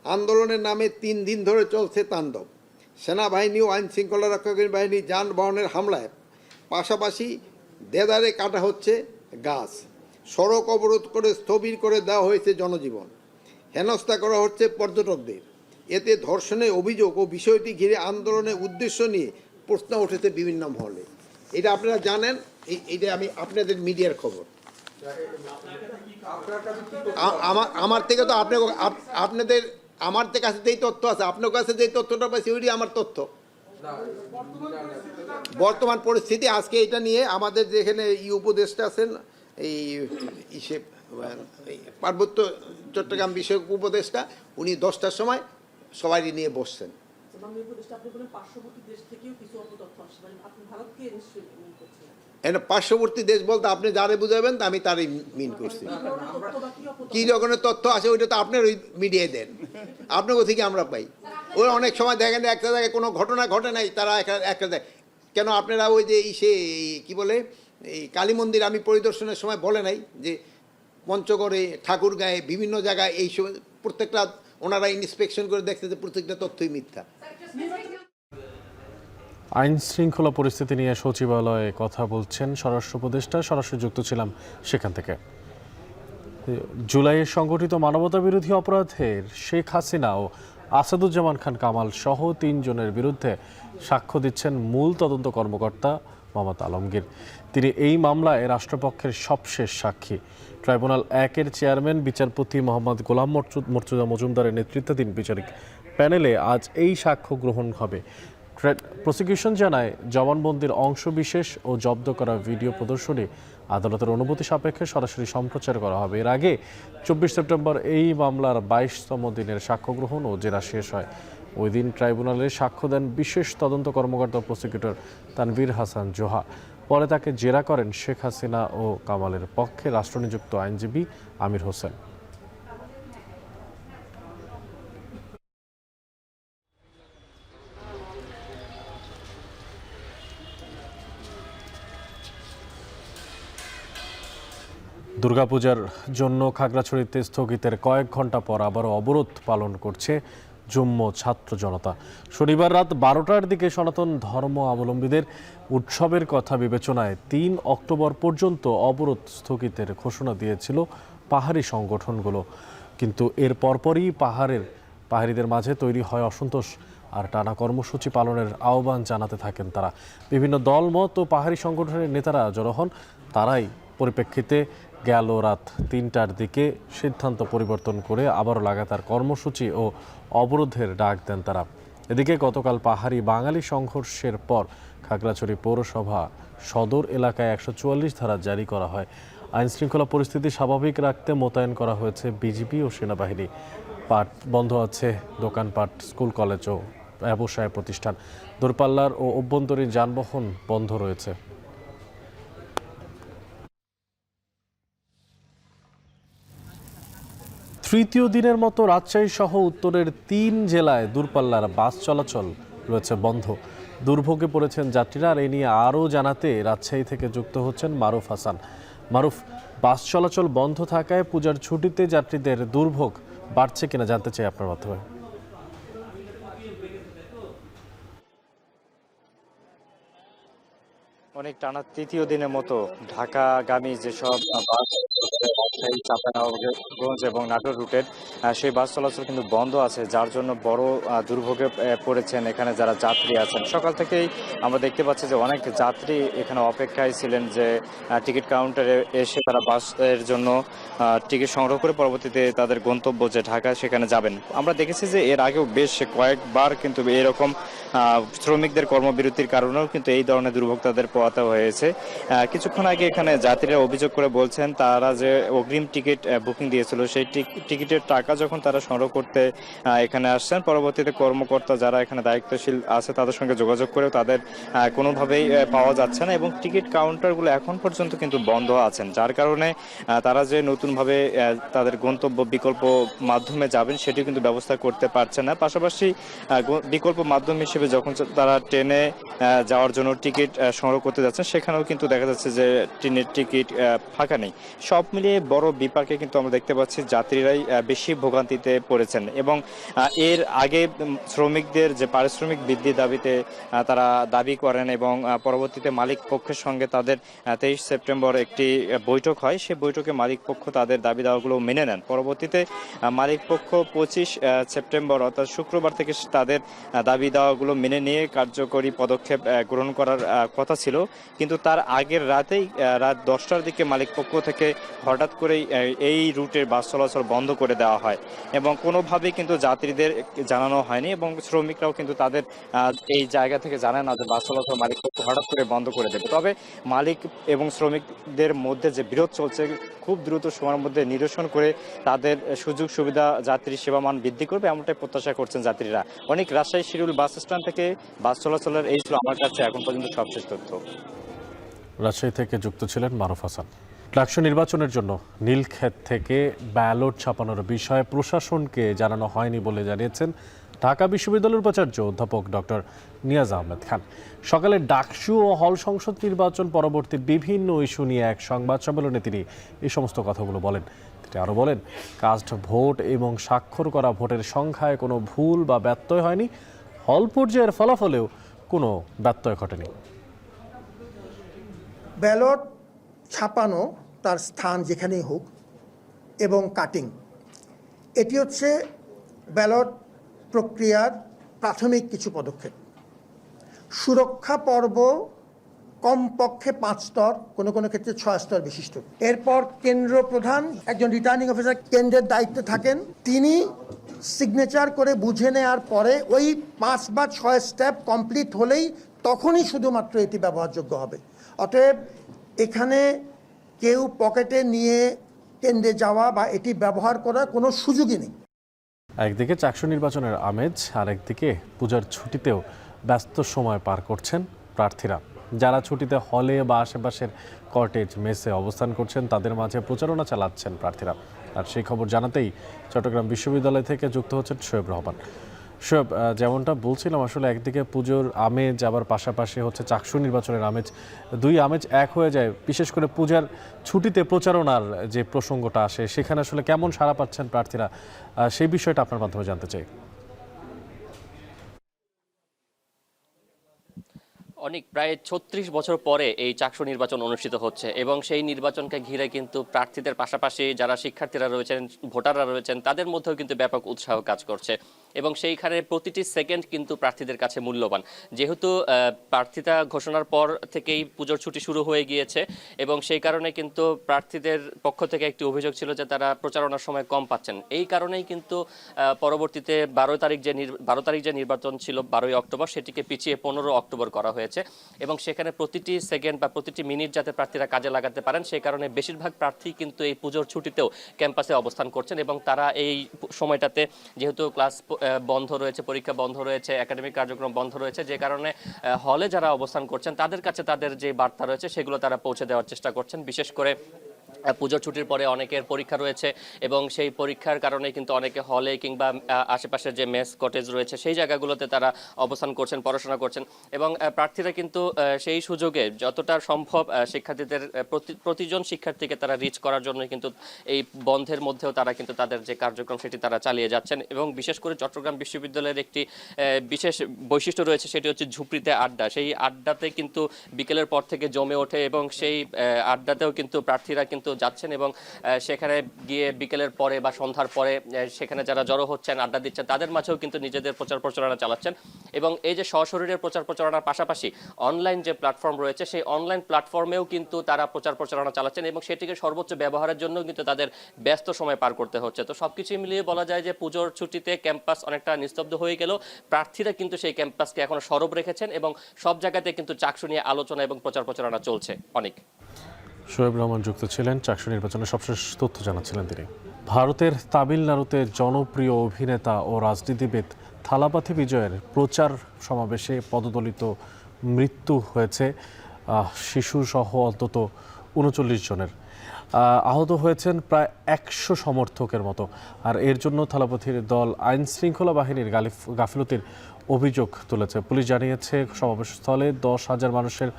আন্দোলনের নামে 3 দিন ধরে চলছে তাণ্ডব। সেনাবাহিনী ও আইন শৃঙ্খলা রক্ষাকারী বাহিনী যানবাহনের হামলায় পাশাপাশি দেদারে কাটা হচ্ছে গাছ, সড়ক অবরোধ করে স্থবির করে দেওয়া হয়েছে জনজীবন, হেনস্থা করা হচ্ছে পর্যটকদের। এতে ধর্ষণের অভিযোগ ও বিষয়টি ঘিরে আন্দোলনের উদ্দেশ্য নিয়ে প্রশ্ন উঠেছে বিভিন্ন মহলে। এটা আপনারা জানেন, এটা আমি আপনাদের মিডিয়ার খবর। আমার থেকে তো আপনাদের আমার কাছে যেই তথ্য আছে, আপনার কাছে যেই তথ্যটা পাইছি ওইটি আমার তথ্য। বর্তমান পরিস্থিতি আজকে এটা নিয়ে আমাদের যেখানে উপদেষ্টা আছেন, এই পার্বত্য চট্টগ্রাম বিষয়ক উপদেষ্টা, উনি 10টার সময় সবাই নিয়ে বসছেন। পার্শ্ববর্তী দেশ বলতে আপনি যারে বুঝাবেন তা আমি তারই মিন করছি। কি ধরনের তথ্য আছে ওইটা তো আপনার ওই মিডিয়ায় দেন, আপনার থেকে আমরা পাই। ওই অনেক সময় দেখেন একটা জায়গায় কোনো ঘটনা ঘটে নাই, তারা একটা কেন আপনারা ওই যে কি বলে এই কালী মন্দির আমি পরিদর্শনের সময় বলে নাই যে পঞ্চগড়ে, ঠাকুরগাঁয়ে, বিভিন্ন জায়গায় এই সময় প্রত্যেকটা ওনারা ইন্সপেকশন করে দেখতে যে প্রত্যেকটা তথ্যই মিথ্যা। আইন শৃঙ্খলা পরিস্থিতি নিয়ে সচিবালয়ে কথা বলছেন স্বরাষ্ট্র উপদেষ্টা, সরাসরি যুক্ত ছিলাম সেখান থেকে। জুলাইয়ে সংগঠিত মানবতা বিরোধী অপরাধের শেখ হাসিনা ও আসাদুজ্জামান খান কামাল সহ 3 জনের বিরুদ্ধে সাক্ষ্য দিচ্ছেন মূল তদন্ত কর্মকর্তা মোহাম্মদ আলমগীর। তিনি এই মামলায় রাষ্ট্রপক্ষের সবশেষ সাক্ষী। ট্রাইব্যুনাল 1-এর চেয়ারম্যান বিচারপতি মোহাম্মদ গোলাম মর্তুজা মজুমদারের নেতৃত্বাধীন বিচারিক প্যানেলে আজ এই সাক্ষ্য গ্রহণ হবে। প্রসিকিউশন জানায়, জবানবন্দির অংশবিশেষ ও জব্দ করা ভিডিও প্রদর্শনী আদালতের অনুমতি সাপেক্ষে সরাসরি সম্প্রচার করা হবে। এর আগে 24 সেপ্টেম্বর এই মামলার 22তম দিনের সাক্ষ্য গ্রহণ ও জেরা শেষ হয়। ওই দিন ট্রাইব্যুনালে সাক্ষ্য দেন বিশেষ তদন্ত কর্মকর্তা প্রসিকিউটর তানভীর হাসান জোহা। পরে তাকে জেরা করেন শেখ হাসিনা ও কামালের পক্ষে রাষ্ট্রনিযুক্ত আইনজীবী আমির হোসেন। দুর্গাপূজার জন্য খাগড়াছড়িতে স্থগিতের কয়েক ঘন্টা পর আবারও অবরোধ পালন করছে জুম্ম ছাত্র জনতা। শনিবার রাত 12টার দিকে সনাতন ধর্ম অবলম্বীদের উৎসবের কথা বিবেচনায় 3 অক্টোবর পর্যন্ত অবরোধ স্থগিতের ঘোষণা দিয়েছিল পাহাড়ি সংগঠনগুলো। কিন্তু এর পরপরই পাহাড়িদের মাঝে তৈরি হয় অসন্তোষ আর টানা কর্মসূচি পালনের আহ্বান জানাতে থাকেন তারা। বিভিন্ন দলমত ও পাহাড়ি সংগঠনের নেতারা জড়ো হন। তারাই পরিপ্রেক্ষিতে গেল রাত 3টার দিকে সিদ্ধান্ত পরিবর্তন করে আবারও লাগাতার কর্মসূচি ও অবরোধের ডাক দেন তারা। এদিকে গতকাল পাহাড়ি বাঙালি সংঘর্ষের পর খাগড়াছড়ি পৌরসভা সদর এলাকায় 144 ধারা জারি করা হয়। আইনশৃঙ্খলা পরিস্থিতি স্বাভাবিক রাখতে মোতায়েন করা হয়েছে বিজিবি ও সেনাবাহিনী। বন্ধ আছে দোকানপাট, স্কুল, কলেজ ও ব্যবসায় প্রতিষ্ঠান। দূরপাল্লার ও অভ্যন্তরীণ যানবাহন বন্ধ রয়েছে। তৃতীয় দিনের মতো রাজশাহী সহ উত্তরের 3 জেলায় দূরপাল্লার বাস চলাচল রয়েছে বন্ধ। দুর্ভোগে পড়েছেন যাত্রীরা। আর এ নিয়ে আরও জানাতে রাজশাহী থেকে যুক্ত হচ্ছেন মারুফ হাসান। মারুফ, বাস চলাচল বন্ধ থাকায় পূজার ছুটিতে যাত্রীদের দুর্ভোগ বাড়ছে কিনা জানতে চাই আপনার মাধ্যমে। অনেক টানা তৃতীয় দিনের মতো ঢাকাগামী যেসব বাস রাজশাহী, চাঁপাইনবাবগঞ্জ এবং নাটোর রুটের সেই বাস চলাচল কিন্তু বন্ধ আছে, যার জন্য বড় দুর্ভোগে পড়েছেন এখানে যারা যাত্রী আছেন। সকাল থেকেই আমরা দেখতে পাচ্ছি যে অনেক যাত্রী এখানে অপেক্ষায় ছিলেন যে টিকিট কাউন্টারে এসে তারা বাসের জন্য টিকিট সংগ্রহ করে পরবর্তীতে তাদের গন্তব্য যে ঢাকা সেখানে যাবেন। আমরা দেখেছি যে এর আগেও বেশ কয়েকবার কিন্তু এরকম শ্রমিকদের কর্মবিরতির কারণেও কিন্তু এই ধরনের দুর্ভোগ তাদের পোহাতে হয়েছে। কিছুক্ষণ আগে এখানে যাত্রীরা অভিযোগ করে বলছেন তারা যে অগ্রিম টিকিট বুকিং দিয়েছিল সেই টিকিটের টাকা যখন তারা সংগ্রহ করতে এখানে আসছেন, পরবর্তীতে কর্মকর্তা যারা এখানে দায়িত্বশীল আছে তাদের সঙ্গে যোগাযোগ করেও তাদের কোনোভাবেই পাওয়া যাচ্ছে না এবং টিকিট কাউন্টারগুলো এখন পর্যন্ত কিন্তু বন্ধ আছেন, যার কারণে তারা যে নতুনভাবে তাদের গন্তব্য বিকল্প মাধ্যমে যাবেন সেটি কিন্তু ব্যবস্থা করতে পারছে না। পাশাপাশি বিকল্প মাধ্যম হিসেবে যখন তারা ট্রেনে যাওয়ার জন্য টিকিট সংগ্রহ করতে যাচ্ছেন সেখানেও কিন্তু দেখা যাচ্ছে যে ট্রেনের টিকিট ফাঁকা নেই। সব মিলিয়ে বড় বিপাকে কিন্তু আমরা দেখতে পাচ্ছি যাত্রীরাই বেশি ভোগান্তিতে পড়েছেন এবং এর আগে শ্রমিকদের যে পারিশ্রমিক বৃদ্ধি দাবিতে তারা দাবি করেন এবং পরবর্তীতে মালিক পক্ষের সঙ্গে তাদের 23 সেপ্টেম্বর একটি বৈঠক হয়। সেই বৈঠকে মালিক পক্ষ তাদের দাবি দাওয়াগুলো মেনে নেন। পরবর্তীতে মালিক পক্ষ 25 সেপ্টেম্বর অর্থাৎ শুক্রবার থেকে তাদের দাবি দাওয়াগুলো মেনে নিয়ে কার্যকরী পদক্ষেপ গ্রহণ করার কথা ছিল, কিন্তু তার আগের রাতেই রাত 10টার দিকে মালিক পক্ষ থেকে হঠাৎ করেই এই রুটের বাস চলাচল বন্ধ করে দেওয়া হয় এবং কোনোভাবেই কিন্তু যাত্রীদের জানানো হয়নি এবং শ্রমিকরাও কিন্তু তাদের এই জায়গা থেকে জানে না যে বাস চলাচল মালিক পক্ষ হঠাৎ করে বন্ধ করে দেবে। তবে মালিক এবং শ্রমিকদের মধ্যে যে বিরোধ চলছে খুব দ্রুত সময়ের মধ্যে নিরসন করে তাদের সুযোগ সুবিধা যাত্রী সেবা মান বৃদ্ধি করবে এমনটাই প্রত্যাশা করছেন যাত্রীরা। অনেক রাজশাহী শিরুল বাস স্ট্যান্ড থেকে বাস চলাচলের এই ছিল আমার কাছে এখন পর্যন্ত সবশেষ তথ্য। রাজশাহী থেকে যুক্ত ছিলেন মারুফ হাসান। ডাকসু নির্বাচনের জন্য নীলক্ষেত থেকে ব্যালট ছাপানোর বিষয়ে প্রশাসনকে জানানো হয়নি বলে জানিয়েছেন ঢাকা বিশ্ববিদ্যালয়ের উপাচার্য অধ্যাপক ডক্টর নিয়াজ আহমেদ খান। সকালে ডাকসু ও হল সংসদ নির্বাচন পরবর্তী বিভিন্ন ইস্যু নিয়ে এক সংবাদ সম্মেলনে তিনি এই সমস্ত কথাগুলো বলেন। তিনি আরও বলেন, কাস্ট ভোট এবং স্বাক্ষর করা ভোটের সংখ্যায় কোনো ভুল বা ব্যত্যয় হয়নি, হল পর্যায়ের ফলাফলেও কোনো ব্যত্যয় ঘটেনি। ব্যালট ছাপানো তার স্থান যেখানেই হোক এবং কাটিং, এটি হচ্ছে ব্যালট প্রক্রিয়ার প্রাথমিক কিছু পদক্ষেপ। সুরক্ষা পর্ব কমপক্ষে 5 স্তর, কোনো কোনো ক্ষেত্রে 6 স্তর বিশিষ্ট। এরপর কেন্দ্র প্রধান, একজন রিটার্নিং অফিসার কেন্দ্রের দায়িত্বে থাকেন, তিনি সিগনেচার করে বুঝে নেওয়ার পরে ওই 5 বা 6 স্টেপ কমপ্লিট হলেই তখনই শুধুমাত্র এটি ব্যবহারযোগ্য হবে। অতএব এখানে কেউ পকেটে নিয়ে কেন্দ্রে যাওয়া বা এটি ব্যবহার করার কোনো সুযোগই নেই। একদিকে চাকসু নির্বাচনের আমেজ, আরেকদিকে পূজার ছুটিতেও ব্যস্ত সময় পার করছেন প্রার্থীরা। যারা ছুটিতে হলে বা আশেপাশের কটেজ মেসে অবস্থান করছেন তাদের মাঝে প্রচারণা চালাচ্ছেন প্রার্থীরা। আর সেই খবর জানাতেই চট্টগ্রাম বিশ্ববিদ্যালয় থেকে যুক্ত হচ্ছেন শোয়েব রহমান। শোয়েব, যেমনটা বলছিলাম, আসলে একদিকে পুজোর আমেজ, আবার পাশাপাশি হচ্ছে চাকসু নির্বাচনের আমেজ, দুই আমেজ এক হয়ে যায়। বিশেষ করে পূজার ছুটিতে প্রচারণার যে প্রসঙ্গটা আসে সেখানে আসলে কেমন সাড়া পাচ্ছেন প্রার্থীরা, সেই বিষয়টা আপনার মাধ্যমে জানতে চাই। অনেক প্রায় 36 বছর পরে এই চাকসু নির্বাচন অনুষ্ঠিত হচ্ছে এবং সেই নির্বাচনকে ঘিরে কিন্তু প্রার্থীদের পাশাপাশি যারা শিক্ষার্থীরা রয়েছেন, ভোটাররা রয়েছেন, তাদের মধ্যেও কিন্তু ব্যাপক উৎসাহ কাজ করছে এবং সেইখানে প্রতিটি সেকেন্ড কিন্তু প্রার্থীদের কাছে মূল্যবান। যেহেতু প্রার্থিতা ঘোষণার পর থেকেই পুজোর ছুটি শুরু হয়ে গিয়েছে এবং সেই কারণে কিন্তু প্রার্থীদের পক্ষ থেকে একটি অভিযোগ ছিল যে তারা প্রচারণার সময় কম পাচ্ছেন। এই কারণেই কিন্তু পরবর্তীতে 12 তারিখ যে নির্বাচন ছিল 12ই অক্টোবর, সেটিকে পিছিয়ে 15 অক্টোবর করা হয়েছে এবং সেখানে প্রতিটি সেকেন্ড বা প্রতিটি মিনিট যাতে প্রার্থীরা কাজে লাগাতে পারেন সেই কারণে বেশিরভাগ প্রার্থী কিন্তু এই পুজোর ছুটিতেও ক্যাম্পাসে অবস্থান করছেন এবং তারা এই সময়টাতে যেহেতু ক্লাস বন্ধ রয়েছে, পরীক্ষা বন্ধ রয়েছে, একাডেমিক কার্যক্রম বন্ধ রয়েছে, যে কারণে হলে যারা অবস্থান করছেন তাদের কাছে তাদের যে বার্তা রয়েছে সেগুলো তারা পৌঁছে দেওয়ার চেষ্টা করছেন। বিশেষ করে পুজোর ছুটির পরে অনেকের পরীক্ষা রয়েছে এবং সেই পরীক্ষার কারণে কিন্তু অনেকে হলে কিংবা আশেপাশের যে মেস কটেজ রয়েছে সেই জায়গাগুলোতে তারা অবস্থান করছেন, পড়াশোনা করছেন এবং প্রার্থীরা কিন্তু সেই সুযোগে যতটা সম্ভব শিক্ষার্থীদের প্রতিজন শিক্ষার্থীকে তারা রিচ করার জন্য কিন্তু এই বন্ধের মধ্যেও তারা কিন্তু তাদের যে কার্যক্রম সেটি তারা চালিয়ে যাচ্ছেন এবং বিশেষ করে চট্টগ্রাম বিশ্ববিদ্যালয়ের একটি বিশেষ বৈশিষ্ট্য রয়েছে, সেটি হচ্ছে ঝুপড়িতে আড্ডা। সেই আড্ডাতে কিন্তু বিকেলের পর থেকে জমে ওঠে এবং সেই আড্ডাতেও কিন্তু প্রার্থীরা কিন্তু যাচ্ছেন এবং সেখানে গিয়ে বিকেলের পরে বা সন্ধ্যার পরে সেখানে যারা জড়ো হচ্ছেন, আড্ডা দিচ্ছেন, তাদের মাঝেও কিন্তু নিজেদের প্রচার প্রচারণা চালাচ্ছেন এবং এই যে সশরীরের প্রচার প্রচারণার পাশাপাশি অনলাইন যে প্ল্যাটফর্ম রয়েছে সেই অনলাইন প্ল্যাটফর্মেও কিন্তু তারা প্রচার প্রচারণা চালাচ্ছেন এবং সেটিকে সর্বোচ্চ ব্যবহারের জন্য কিন্তু তাদের ব্যস্ত সময় পার করতে হচ্ছে। তো সবকিছু মিলিয়ে বলা যায় যে পুজোর ছুটিতে ক্যাম্পাস অনেকটা নিস্তব্ধ হয়ে গেল, প্রার্থীরা কিন্তু সেই ক্যাম্পাসকে এখনো সরব রেখেছেন এবং সব জায়গাতে কিন্তু চাকসু নিয়ে আলোচনা এবং প্রচার প্রচারণা চলছে। অনেক শোয়েব রহমান যুক্ত ছিলেন, চাকসু নির্বাচনের সবশেষ তথ্য জানাচ্ছিলেন তিনি। ভারতের তামিলনাড়ুতে জনপ্রিয় অভিনেতা ও রাজনীতিবিদ থালাপাথি বিজয়ের প্রচার সমাবেশে পদদলিত মৃত্যু হয়েছে শিশুসহ অন্তত ৩৯ জনের। আহত হয়েছেন প্রায় ১০০ সমর্থকের মতো। আর এর জন্য থালাপাথির দল আইন শৃঙ্খলা বাহিনীর গাফিলতির অভিযোগ তুলেছে। পুলিশ জানিয়েছে সমাবেশস্থলে ১০,০০০ মানুষের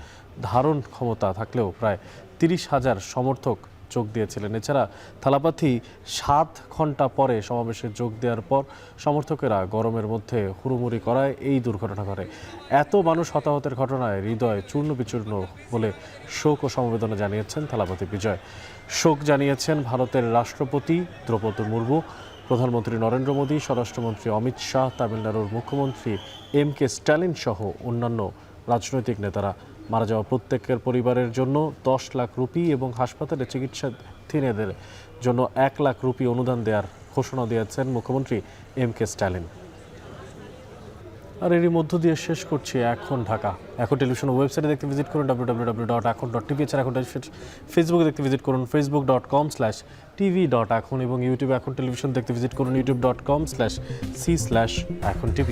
ধারণ ক্ষমতা থাকলেও প্রায় ৩০,০০০ সমর্থক যোগ দিয়েছিলেন। এছাড়া থালাপাথি ৭ ঘন্টা পরে সমাবেশে যোগ দেওয়ার পর সমর্থকেরা গরমের মধ্যে হুড়োমুড়ি করায় এই দুর্ঘটনা ঘটে। এত মানুষ হতাহতের ঘটনায় হৃদয় চূর্ণ বিচূর্ণ বলে শোক ও সমবেদনা জানিয়েছেন থালাপাথি বিজয়। শোক জানিয়েছেন ভারতের রাষ্ট্রপতি দ্রৌপদী মুর্মু, প্রধানমন্ত্রী নরেন্দ্র মোদী, স্বরাষ্ট্রমন্ত্রী অমিত শাহ, তামিলনাড়ুর মুখ্যমন্ত্রী MK স্ট্যালিন সহ অন্যান্য রাজনৈতিক নেতারা। মারা যাওয়া প্রত্যেকের পরিবারের জন্য ১০ লাখ রুপি এবং হাসপাতালে চিকিৎসাধীনদের জন্য ১ লাখ রুপি অনুদান দেওয়ার ঘোষণা দিয়েছেন মুখ্যমন্ত্রী MK স্ট্যালিন। আর এরই মধ্য দিয়ে শেষ করছি এখন ঢাকা। এখন টেলিভিশনের ওয়েবসাইটে দেখতে ভিজিট করুন www.এখন.tv। এছাড়া এখন ফেসবুকে দেখতে ভিজিট করুন facebook.com/tv.এখন এবং ইউটিউবে এখন টেলিভিশন দেখতে ভিজিট করুন youtube.com/c/এখন tv।